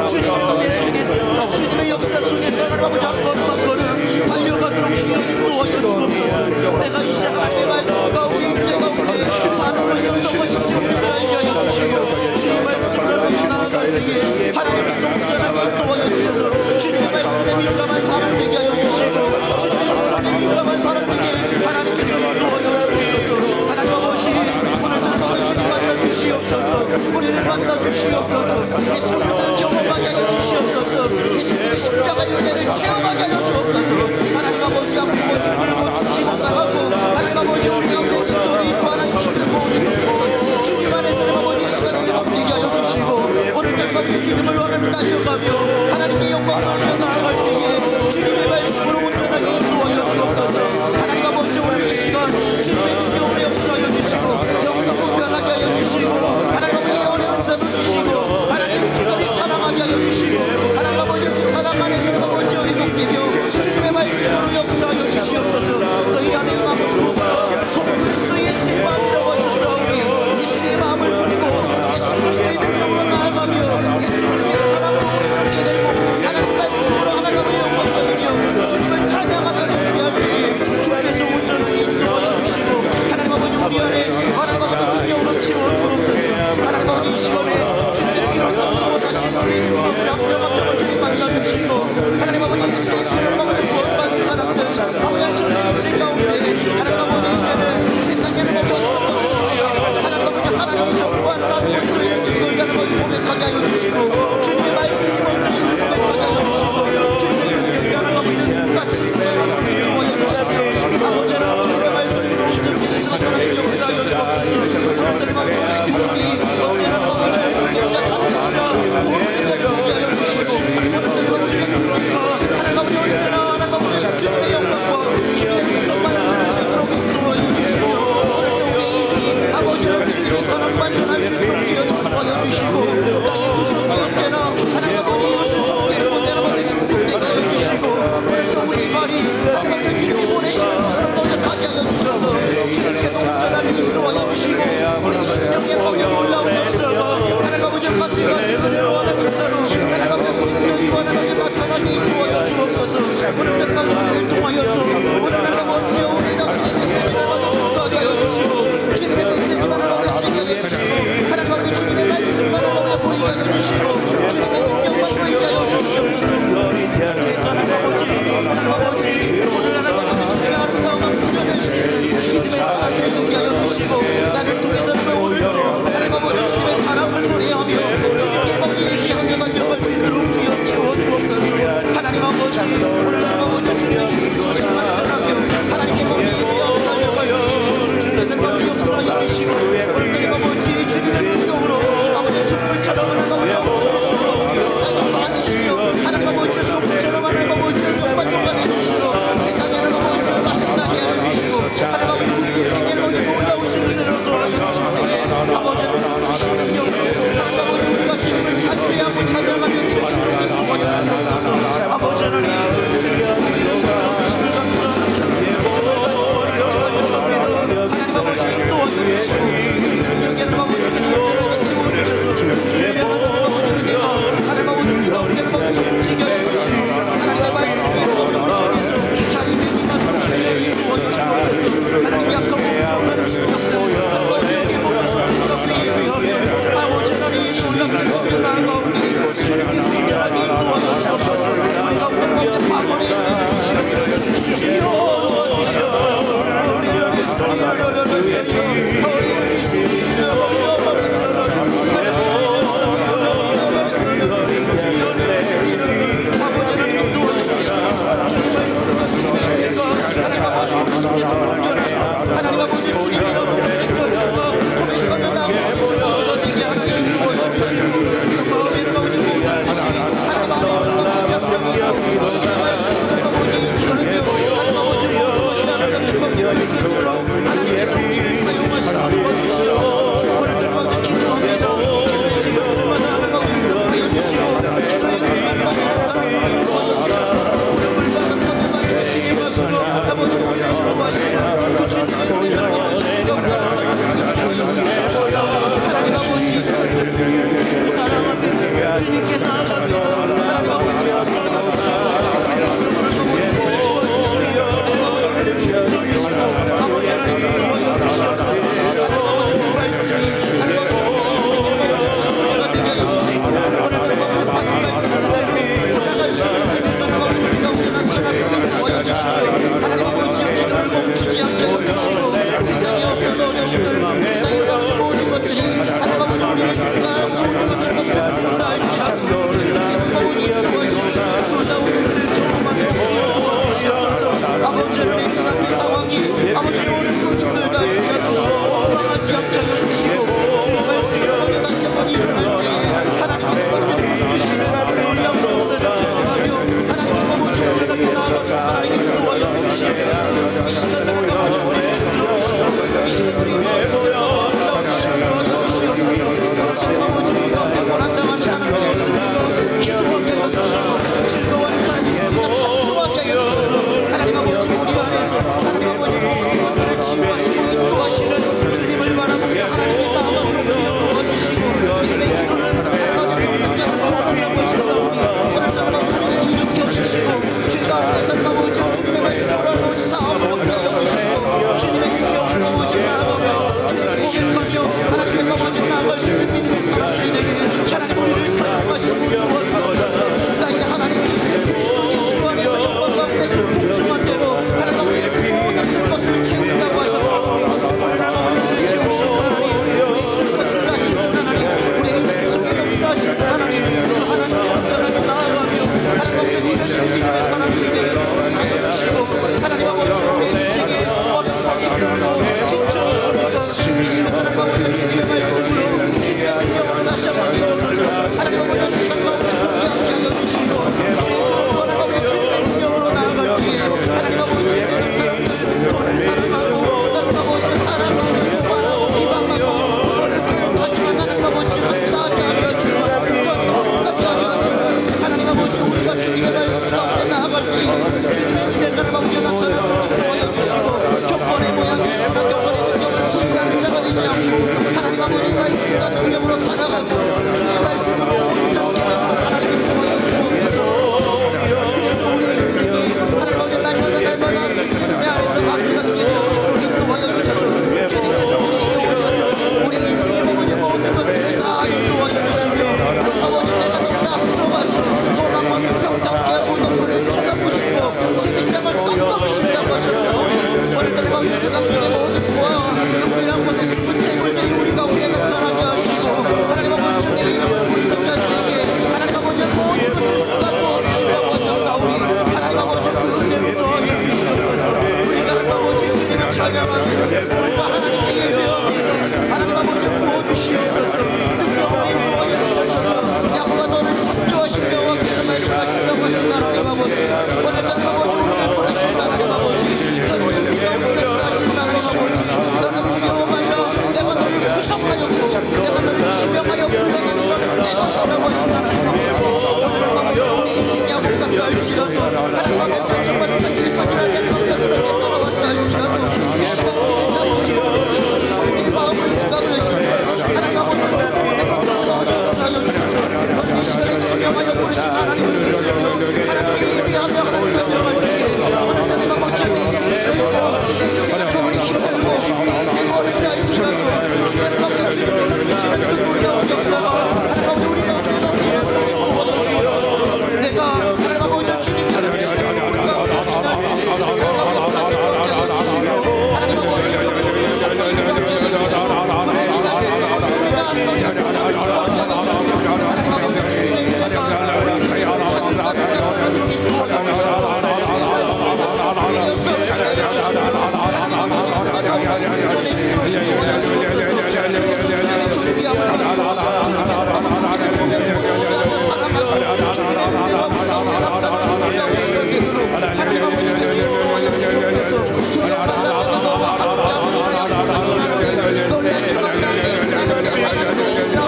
주님의 은혜 속에서 주님의 역사 속에서 하나님 아버지 한 걸음 한 걸음 달려가도록 주여 인도하여 주옵소서. 내가 이제 하나님의 말씀 가운데 임재 가운데 사는 것이 어떤 것인지 우리를 알게 하여 주시고 주의 말씀을 나아갈 때에 하나님께서 온전하게 인도하여 주셔서 주님의 말씀에 민감한 사람 되게 하여 주시고 주님의 영상에 민감한 사람 되게 하나님께서 인도하여 주옵소서. 하나님 아버지 오늘도 가운데 주님 만나 주시옵소서. 우리를 만나 주시옵소서. 예수 그리스도를 경험하게 하여 주시옵소서. 예수님의 십자가 은혜를 체험하게 하여 주옵소서. 하나님 아버지 아프고 힘들고 지치고 상하고 하나님 아버지 우리 가운데 진동이 있고 하나님 힘든 모든 주님 안에서 하나님 아버지 이 시간에 회복되게 하여 주시고 오늘 하나님 아버지 믿음을 하나님 달려가며 하나님께 영광 돌리며 나아갈 때에 주님의 말씀으로 온전하게 인도하여 주옵소서. 하나님 아버지 오늘 이 시간 주님의 능력으로 역사하여 주시고 영도 불편하게 하여 주시고 하나님 아버지 영의 은사를 주시고 하나님 특별히 사랑하게 하여 주시고 하나님 아버지 그 사랑 안에서 하나님 아버지 회복되며 주님의 말씀으로 역사하여 주시옵소서. 너희 안에 마음으로부터 곧 그리스도 예수의 마음이라고 하셨사오니 예수의 마음을 품고 예수 그리스도의 능력으로 나아가며 예수 그리스도의 사랑으로 온전케 되고 하나님 말씀으로 하나님 아버지 영광 받으며 주님을 찬양하며 예배할 때에 주께서 온전하게 인도하여 주시고 하나님 아버지 우리 안에 하나님 아버지 능력으로 치루어 주옵소서. 하나님 아버지 이 시간에 주님의 피로 삼키고 사신 주의 성도들 한 명 한 명을 주님 만나주시고 하나님 아버지 예수의 피로 아버지 구원받은 사람들 아버지 하나님 인생 가운데 하나님 아버지 이제는 세상에 하나님 아버지 하나님 아버지 하나님의 정부와 하나님 먼저 이걸 하나님 아버지 고백하게 하여 주시고 주님의 말씀이 먼저 이걸 고백하게 하여 주시고 주님의 능력이 하나님 아버지 같이 인도하여 주시고 아버지 하나님 주님의 말씀으로 온전히 하나님 역사하여 주옵소서. 하나님 아버지 우리 교훈이 언제나 아버지 진짜 같은 자 고문을 되게 하여 주시고 하나님 아버지 언제나 하나님 아버지 주님의 영광과 주님의 음성만 들을 수 있도록 인도하여 주시고 오늘도 우리 입이 아버지를 주님의 사랑만 전할 수 있도록 주여 인도하여 주시고 나의 두 손이 언제나 하나님 아버지 예수 섬기는 곳에 하나님 아버지 축복되게 하여 주시고 오늘도 우리 발이 하나님 아버지 주님이 보내시는 곳을 먼저 가게 하여 주셔서 주님께서 온전하게 인도하여 주시고 우리 심령의 거기에 올라온 역사가 하나님 아버지 가지가 은혜로 하나님 역사로 하나님 아버지 능력이고 하나님 아버지 나타나게 인도하여 주옵소서. 오늘 하나님 아버지를 통하여서 오늘 하나님 아버지 우리 당신의 메시지를 전도하게 하여 주시고 주님의 메시지만 하나님 아버지 쓰게 하여 주시고 하나님 아버지 주님의 말씀만 하나님 아버지 보이게 하여 주시고 주님의 능력 놀라지 말라. 나는 내 하나님을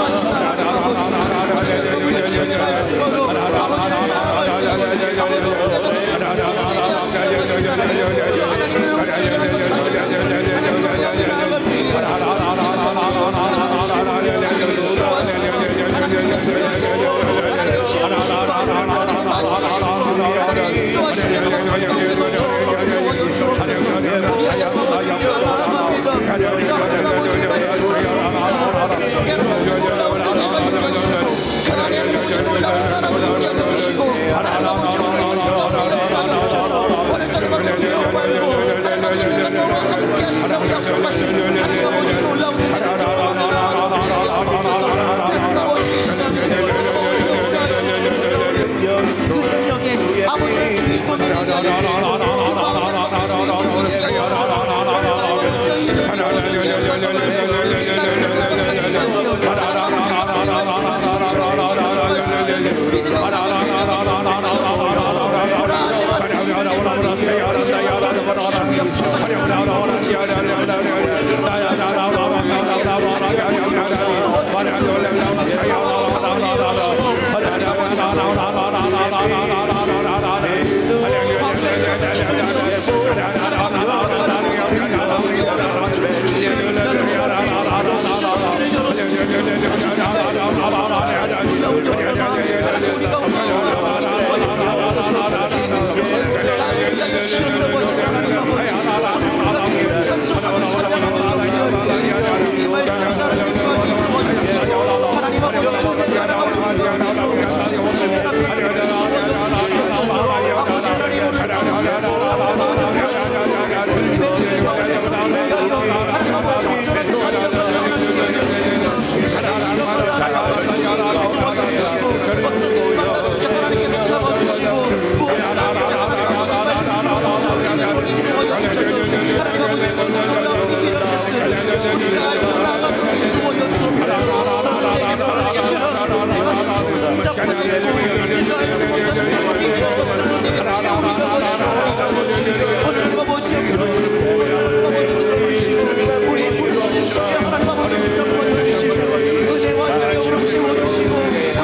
놀라운 역사가 하나님 우리 가운데 주옵소서. 내 백성을 나를 위하여 치렀다고 하신 하나님 아버지, 오늘 우리가 찬송하며 찬양하며 경배할 때 주의 말씀을 사랑하는 하나님 도와주시고, 하나님 아버지 은혜 하나님 우리 가운데서 무슨 나타나는 주시옵소서. 아버지 하나님 오늘 주님의 은혜 가운데서 우리를 위하여 하나님 아버지 온전하게 달려가는 하나님께 드렸습니다. 시간마다 하나님 아버지 우리를 도와주시고, 어떤 일마다 하나님께서 잡아주시고, 무엇을 하나님 아버지 말씀으로 우리를 도와주셔서 하나님 아버지 놀라운 일을 했듯 우리가 알고 나가도 도와주시옵소서. 내게 부르짖으라 내가 너에게 응답하겠고, 네가 알지 못하는 영혼이 어떤 내게 채우리라 하시고, 오늘 내가 뭐지요 부르짖는 것을 아버지 들어주시고, 우리의 부르짖는 속에 하나님 아버지 응답하여 주시고, 은혜와 능력으로 채워주시고,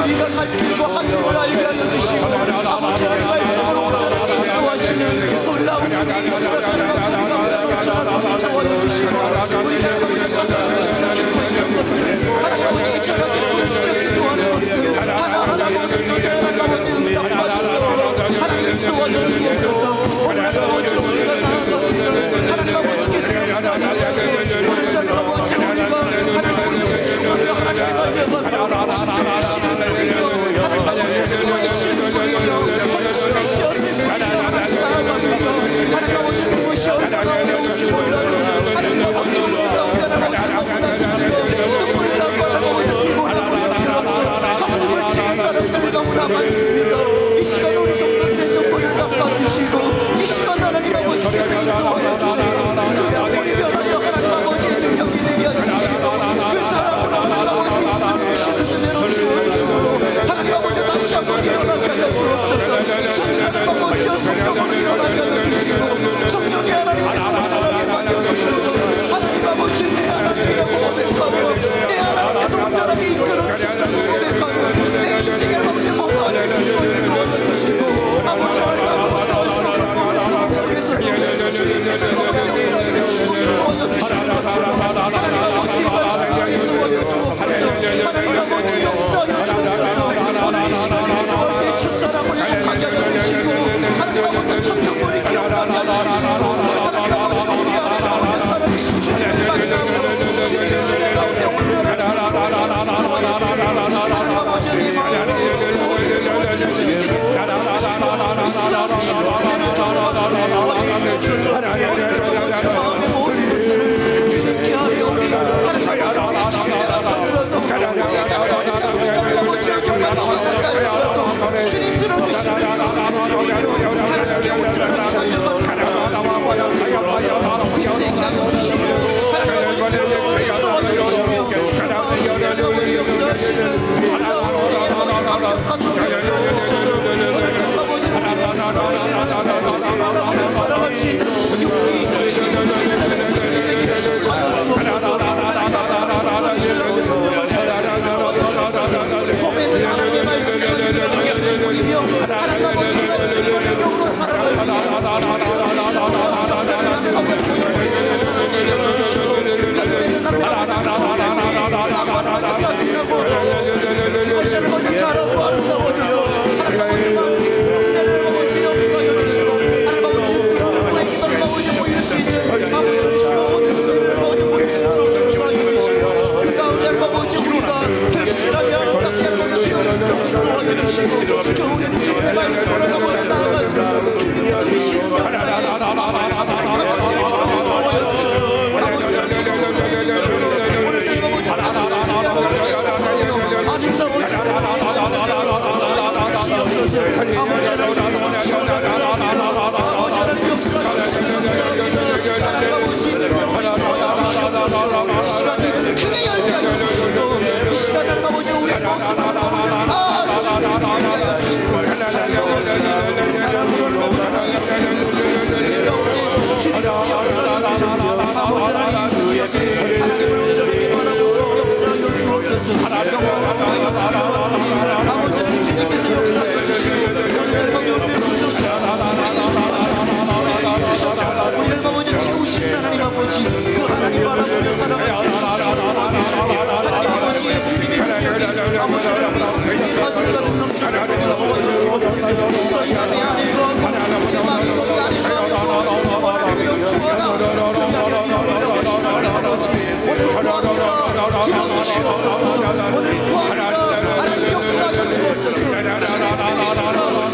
우리가 갈 길과 한 길을 알게 하여 주시고, 아버지 하나님 말씀으로 온전하게 인도하시는 놀라운 은혜의 역사가 우리 가운데 넘쳐나게 채워여 주시고, 우리가 하나님 가슴을 심는 기도했던 것들, 하나님 아버지 이전하게 부르짖어 기도하는 것들 하나하나 모든 것에 하나님 아버지 응답받으므로 하나님 도와여 주옵소서. 오늘 하나님 아버지 우리가 나아갑니다. 하나님 아버지께서 역사하여 주셔서 오늘도 하나님 아버지 우리가 하나님 아버지 중하며 하나님께 달려가며 순종의 씨를 뿌리며 하나님 아버지 수고의 씨를 뿌리며 헌신의 씨앗을 뿌리며 하나님 나아갑니다. 하나님 아버지 그것이 얼마나 어려운지 몰라요. 하나님 아버지 우리가 하나님 아버지 너무나 주님의 눈물 나고 하나님 아버지 피곤함으로 힘들어서 가슴을 치는 사람들이 너무나 많습니다. 이 시간 우리 성도들의 눈물을 닦아주시고, 이 시간 하나님 아버지께서 인도하여 주셔서 그 눈물이 변하여 하나님 아버지의 능력이 되게 하여 주시고, 그 사람으로 하나님 아버지 이끌어주시는 은혜로 채워주시므로 하나님 아버지 다시 한번 일어나게 하여 주옵소서. 저들 하나님 아버지여 성령으로 일어나게 하여 주시고, 성령이 하나님께서 온전하게 만들어주셔서 하나님 아버지 내 하나님이라고 고백하며 내 하나님께서 온전하게 이끌어주셨다고 고백하며 내 인생의 아버지 모든 하나님도 인도하여 주시고, 아버지 하나님 아무것도 할 수 없는 모든 상황 속에서도 주님께서 아버지 역사해 주시고 인도하여 주시는 것처럼 하나님 아버지의 말씀으로 인도하여 주옵소서. 하나님 아버지 역사하여 주옵소서. 오늘 이 시간에 기도할 때 첫사랑을 행복하게 하여 주시고, 하나님 아버지 천둥물이 기억나게 하여 주시고, 하나님 아버지 우리 안에 나오는 살아계신 주님을 만나며 주님의 은혜 가운데 온전하게 하나님 아버지 내 마음으로 모든 소원을 주님께서 풀어주시고 인도하시고 은혜를 경험하도록 도와주시옵소서. 오늘 아버지 마음의 모든 것들을 주님께 하려오니 하나님 아버지 우리의 창자가 터늘어도 우리의 나라의 장미가 아버지여 정말 화났다 할지라도 주님 들어주시는 영혼을 하나님께 온전하게 달려가도록 도와주시고, 빗세게 하여 주시고, 하나님 아버지 도와주시며 그 마음속에 우리 역사하시는 놀라운 우리의 아버지 감격하도록 역사하옵소서. 오늘 하나님 아버지 우리를 바라보시는 주님 바라보며 살아갈 수 있는 육이 있고 지혜를 누리는 우리에게 하여 주옵소서. 하나님 아버지 성도들을 명령을 잘하시고 봄에는 하나님의 말씀이 어디를 뿌리며 하나님 아버지 말씀과 능력으로 살아갈 수 있는 하나님 아버지 보여주시고 살아내게 해주시고, 여름에는 하나님 아버지 싸들이라고 그것이 하나님 자라고 아름다워져서 하나님 아버지만 은혜를 아버지 역사하여 주시고, 하나님 아버지 누구에게 하나님 아버지 보일 수 있는 아버지 모든 은혜를 아버지 보일 수 있도록 역사하여 주시고, 그 가운데 하나님 아버지 우리가 결실하며 아름답게 하나님 인도하여 주시고, 겨울에는 주님의 말씀으로 아버지 나아가요 주님께서 주시는 역사에 아버지는 주님께서 역사해 주시고 우리를 아버지 채우신 하나님 아버지 그 하나님 바라보며 살아갈 수 있는 하나님 아버지의 주님 아버지 하나님 성령이 가득 넘쳐나는 주옵소서. 너희가 내 안에 거하고 내 마음이 너희 안에 거하며 무엇을 원하는 이름 구하라. 그 안에 이루어가시는 하나님 아버지 오늘 구합니다. 들어주시옵소서. 오늘 구합니다. 하나님 역사하여 주옵소서.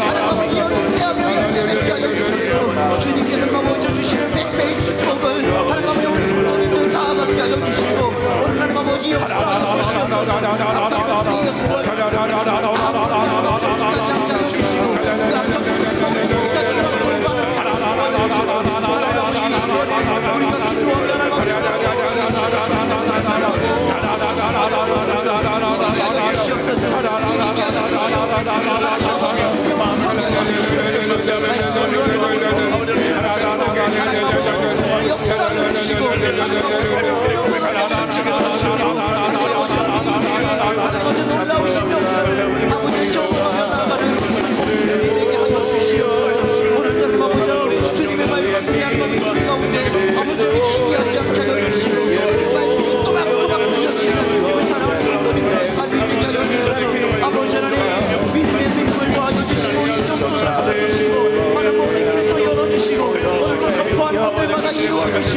하나님 연대하며 연대맺게 하여 주옵소서. 주님께서 아버지 주시는 백배의 축복을 하나님 아버지 우리 성도님들 다 갖게 하여 주시고 오늘 하나님 아버지 역사하여 주시옵소서. 악한 것들의 영광을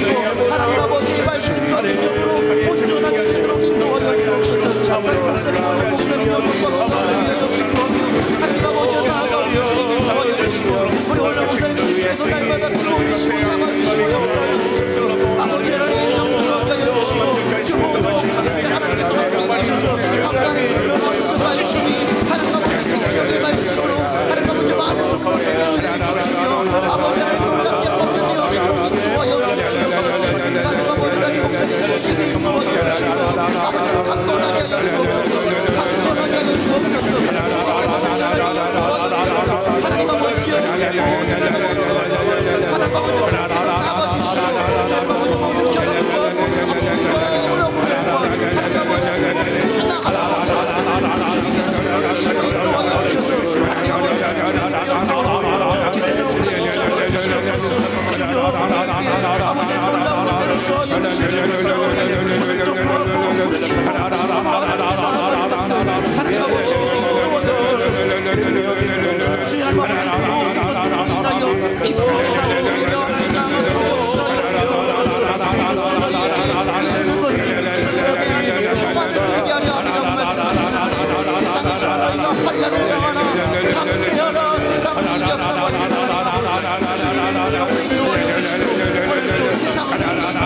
하나님 아버지의 말씀과 능력으로 온전하게 되도록 인도하여 주옵소서. 목사님 오늘 목사님 영광과 영광을 위하여 기도하며 하나님 아버지와 나아가며 주님 인도하여 주시고 우리 오늘 목사님 주님께서 날마다 들어오시고 잡아주시고 역사하여 주셔서 아버지 하나님 정수하게 하여 주시고 그 모든 가슴에 하나님께서 함께 계셔서 감당해서 흘러나오는 그 말씀이 하나님 아버지의 성령의 말씀으로 하나님 아버지 많은 성도들에게 은혜를 끼치며 아버지 하나님 놀랍게 법되어 주도록 인도하여 주시옵소서. 하나님 아버지 하나님 목사님 주님께서 인도하여 주시고 아버지를 강건하게 하여 주옵소서. 강건하게 하여 주옵소서. 주님께서 하나님 도와주셔서 하나님 아버지여 하나님 아버지 잡아주시고 주님 아버지 모든 결함과 모든 아픔과 어려움과 하나님 아버지 하나하나 주님께서 불러주시고 인도하여 주셔서 하나님 아버지 주님의 능력으로 기대로 우리를 잡아주시옵소서. 주여 우리에게 아버지의 놀라운 은혜를 더하여 주시옵소서. 오늘도 구하고 우리 기도하고 하나님 아버지께서 인도하여 주셔서 주의 하나님 아버지 모든 것들을 인하여 기쁨에 나누며 나아가도록 역사하여 주옵소서. 이는 것을 주님의 안에서 평안을 누리게 하려 함이라고 말씀하시나 세상에서 너희가 환난을 당하나 담대하라 세상을 이겼다고 하시나 주님의 능력으로 인도하여 주시고 오늘도 세상을 이기시고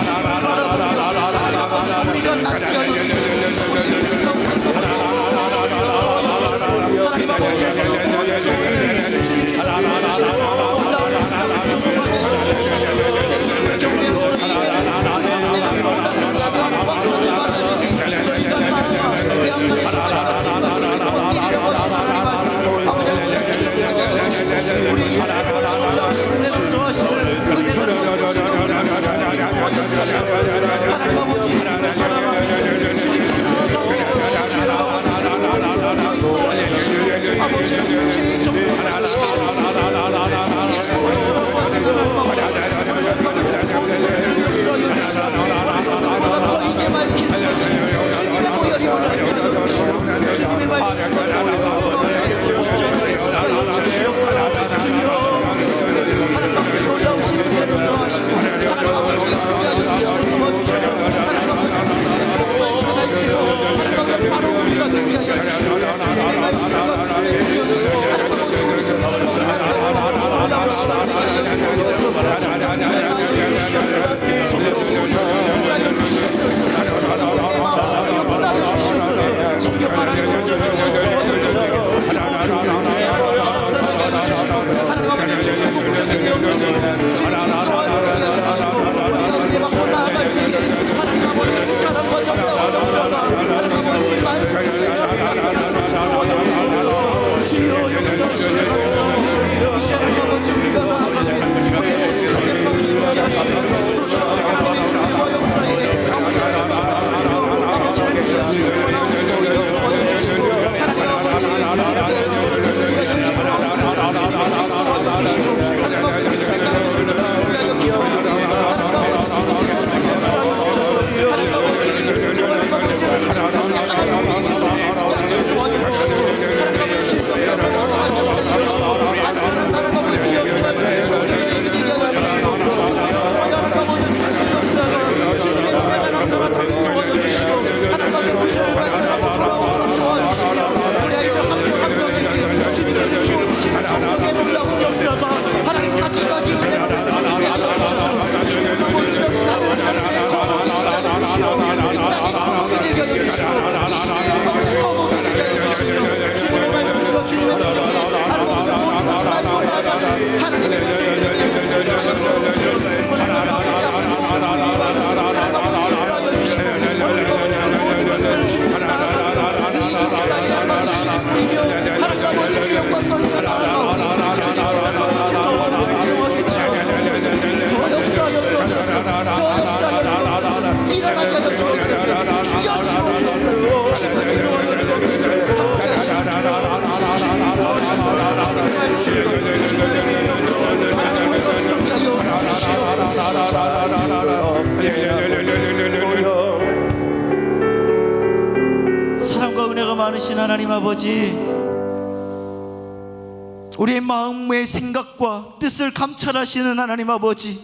바라보며 우리가 낫게 하여 주시고 우리 인생 가운데 하나님 아버지의 그 모든 소원을 주님께서 이루시고 놀라운 능력을 경험하게 해주셔서 때리는 경외로 이기는 내가 놀라운 자녀하는 왕성을 말하니 너희가 나아가 대학간에서 같은 것을 얻으려고 하시는 하나님 말씀 아버지 하나님 기억하게 해주시고 우리 인생에 놀라운 은혜를 더하시는 은혜를 하나님 아버지 사랑합니다. 주님께 나아가고 주의 아버지 아버지는 죄의 정도를 예수로 하시는 너희에게 밝히는 것이 주님의 보혈임을 알게 하여 주시고 주님의 말씀과 정의 모든 가운데 온전하게 쓰여 주시옵소서. 주여 하나님 앞에 놀라우신 은혜를 더하시고 하나님 아버지 함께 하여 주시고 도와주셔서 하나님 아버지 주의 복음을 전할지로 하나님 앞에 바로 우리가 되게 하여 주시고 주님의 말씀과 주님의 능력이 하나님 아버지 우리 속에 성령을 놀라운 시간 되게 하여 주옵소서. 성령님을 하여 주시옵소서. 성령님 우리 속에 하여 주시옵소서. 성령님 내 마음속에 역사하여 주시옵소서. 성령 하나님 온전하게 도와여 주셔서 그 모든 교회에 하나님 나타나게 하여 주시고 하나님 아버지 주님의 목적이 되어 주시고 주님의 저하게 하여 주시고 우리가 은혜 받고 나아갈 때에 하나님 아버지 사랑과 영광과 역사가 하나님 아버지 말씀에 나타나도록 도와여 주옵소서. 주여 역사하시는 감사합니다. 이제 하나님 아버지 우리가 나아가면 우리의 모습 속에 성령님께 하시는 놀라운 하나님의 은혜와 역사에 아버지 하나님 감사드리며 아버지를 기하시고 나오는 주님을 도와주시고 많으신 하나님 아버지, 우리의 마음의 생각과 뜻을 감찰하시는 하나님 아버지,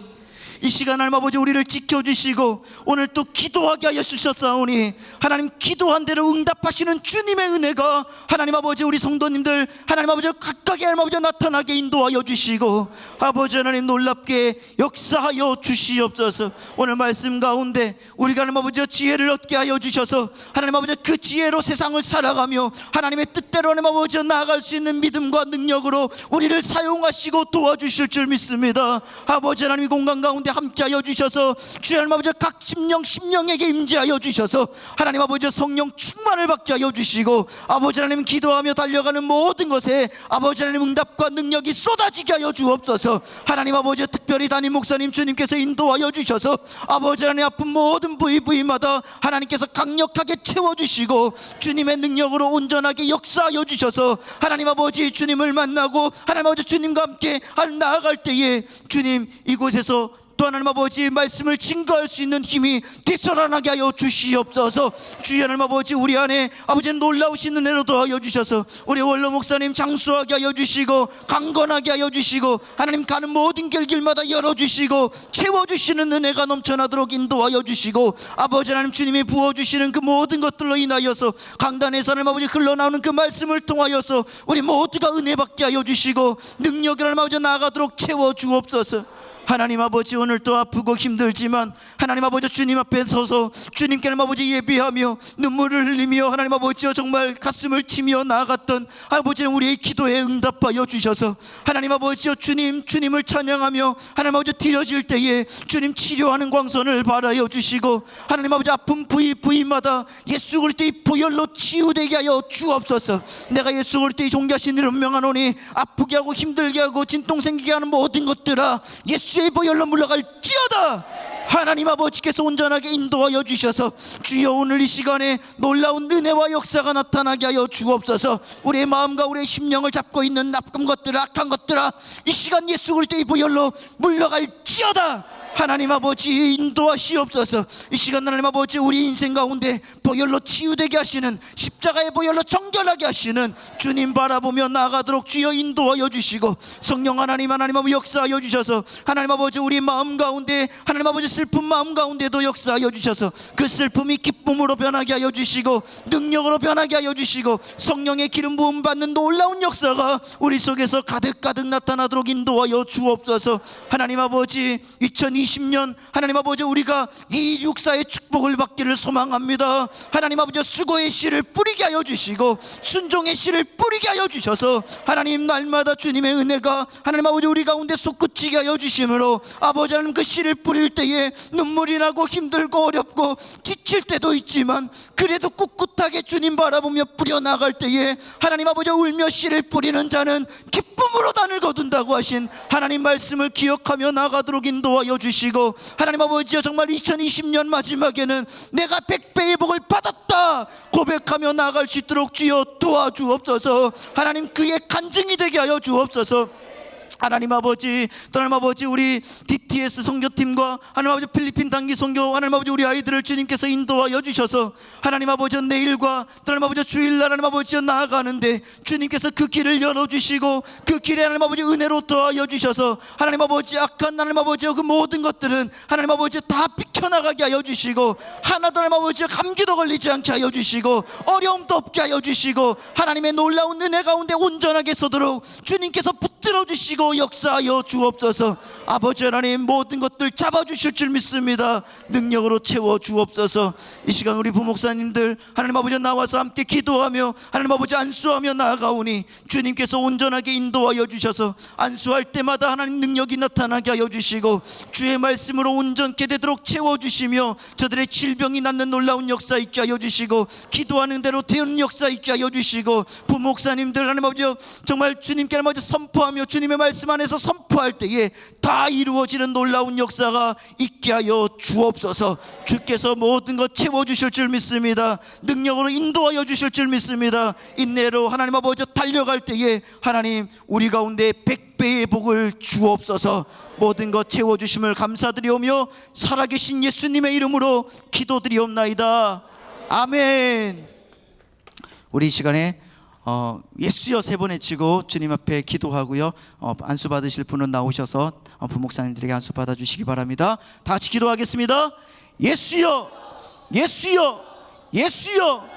이 시간 하나님 아버지 우리를 지켜주시고 오늘 또 기도하게 하여 주셨사오니 하나님 기도한 대로 응답하시는 주님의 은혜가 하나님 아버지 우리 성도님들 하나님 아버지 각각의 하나님 아버지 나타나게 인도하여 주시고 아버지 하나님 놀랍게 역사하여 주시옵소서. 오늘 말씀 가운데 우리가 하나님 아버지 지혜를 얻게 하여 주셔서 하나님 아버지 그 지혜로 세상을 살아가며 하나님의 뜻대로 하나님 아버지 나아갈 수 있는 믿음과 능력으로 우리를 사용하시고 도와주실 줄 믿습니다. 아버지 하나님 공간 가운데 함께하여 주셔서 주의 하나님 아버지 각 심령에게 임재하여 주셔서 하나님 아버지 성령 충만을 받게 하여 주시고 아버지 하나님 기도하며 달려가는 모든 것에 아버지 하나님 응답과 능력이 쏟아지게 하여 주옵소서. 하나님 아버지 특별히 담임 목사님 주님께서 인도하여 주셔서 아버지 하나님 아픈 모든 부위마다 하나님께서 강력하게 채워주시고 주님의 능력으로 온전하게 역사하여 주셔서 하나님 아버지 주님을 만나고 하나님 아버지 주님과 함께 나아갈 때에 주님 이곳에서 또 하나님 아버지 말씀을 증거할 수 있는 힘이 되살아나게 하여 주시옵소서. 주의 하나님 아버지 우리 안에 아버지 놀라우신 은혜로 도와여 주셔서 우리 원로 목사님 장수하게 하여 주시고 강건하게 하여 주시고 하나님 가는 모든 길마다 열어주시고 채워주시는 은혜가 넘쳐나도록 인도하여 주시고 아버지 하나님 주님이 부어주시는 그 모든 것들로 인하여서 강단에서 하나님 아버지 흘러나오는 그 말씀을 통하여서 우리 모두가 은혜 받게 하여 주시고 능력을 하나님 아버지 나아가도록 채워주옵소서. 하나님 아버지 오늘 또 아프고 힘들지만 하나님 아버지 주님 앞에 서서 주님께 하나님 아버지 예비하며 눈물을 흘리며 하나님 아버지 정말 가슴을 치며 나아갔던 아버지는 우리의 기도에 응답하여 주셔서 하나님 아버지 주님을 찬양하며 하나님 아버지 드려질 때에 주님 치료하는 광선을 바라여 주시고 하나님 아버지 아픈 부위마다 예수 그리스도의 보혈로 치유되게 하여 주옵소서. 내가 예수 그리스도의 종자신 이름 명하노니 아프게 하고 힘들게 하고 진통 생기게 하는 모든 것들아 예수의 보혈로 물러갈지어다. 하나님 아버지께서 온전하게 인도하여 주셔서 주여 오늘 이 시간에 놀라운 은혜와 역사가 나타나게 하여 주옵소서. 우리의 마음과 우리의 심령을 잡고 있는 나쁜 것들 악한 것들아 이 시간 예수 그리스도의 보혈로 물러갈지어다. 하나님 아버지 인도하시옵소서. 이 시간 하나님 아버지 우리 인생 가운데 보혈로 치유되게 하시는 십자가의 보혈로 정결하게 하시는 주님 바라보며 나아가도록 주여 인도하여 주시고 성령 하나님 아버지 역사하여 주셔서 하나님 아버지 우리 마음 가운데 하나님 아버지 슬픈 마음 가운데도 역사하여 주셔서 그 슬픔이 기쁨으로 변하게 하여 주시고 능력으로 변하게 하여 주시고 성령의 기름 부음 받는 놀라운 역사가 우리 속에서 가득 나타나도록 인도하여 주옵소서. 하나님 아버지 2020년 하나님 아버지 우리가 이 육사의 축복을 받기를 소망합니다. 하나님 아버지 수고의 씨를 뿌리게 하여 주시고 순종의 씨를 뿌리게 하여 주셔서 하나님 날마다 주님의 은혜가 하나님 아버지 우리 가운데 솟구치게 하여 주심으로 아버지 하나님 그 씨를 뿌릴 때에 눈물이 나고 힘들고 어렵고 지칠 때도 있지만 그래도 꿋꿋하게 주님 바라보며 뿌려나갈 때에 하나님 아버지 울며 씨를 뿌리는 자는 기쁨으로 단을 거둔다고 하신 하나님 말씀을 기억하며 나가도록 인도하여 주시고 하나님 아버지 정말 2020년 마지막에는 내가 100배의 복을 받았다 고백하며 나아갈 수 있도록 주여 도와주옵소서. 하나님 그의 간증이 되게 하여 주옵소서. 하나님 아버지 또 하나님 아버지 우리 DTS 선교팀과 하나님 아버지 필리핀 단기 선교 하나님 아버지 우리 아이들을 주님께서 인도하여 주셔서 하나님 아버지 내일과 또 하나님 아버지 주일날 하나님 아버지 나아가는데 주님께서 그 길을 열어주시고 그 길에 하나님 아버지 은혜로 도와여 주셔서 하나님 아버지 악한 하나님 아버지 그 모든 것들은 하나님 아버지 다 비켜나가게 하여 주시고 하나도 하나님 아버지 감기도 걸리지 않게 하여 주시고 어려움도 없게 하여 주시고 하나님의 놀라운 은혜 가운데 온전하게 서도록 주님께서 붙들어 주시고 역사하여 주옵소서. 아버지 하나님 모든 것들 잡아주실 줄 믿습니다. 능력으로 채워 주옵소서. 이 시간 우리 부목사님들 하나님 아버지 나와서 함께 기도하며 하나님 아버지 안수하며 나아가오니 주님께서 온전하게 인도하여 주셔서 안수할 때마다 하나님 능력이 나타나게 하여 주시고 주의 말씀으로 온전케 되도록 채워주시며 저들의 질병이 낫는 놀라운 역사 있게 하여 주시고 기도하는 대로 되는 역사 있게 하여 주시고 부목사님들 하나님 아버지 정말 주님께 하나님 아버지 선포하며 주님의 말씀 안에서 선포할 때에 다 이루어지는 놀라운 역사가 있게 하여 주옵소서. 주께서 모든 것 채워주실 줄 믿습니다. 능력으로 인도하여 주실 줄 믿습니다. 인내로 하나님 아버지 달려갈 때에 하나님 우리 가운데 100배의 복을 주옵소서. 모든 것 채워주심을 감사드리오며 살아계신 예수님의 이름으로 기도드리옵나이다. 아멘. 우리 이 시간에 예수여 3번 외치고 주님 앞에 기도하고요. 안수 받으실 분은 나오셔서 부목사님들에게 안수 받아주시기 바랍니다. 다 같이 기도하겠습니다. 예수여, 예수여, 예수여.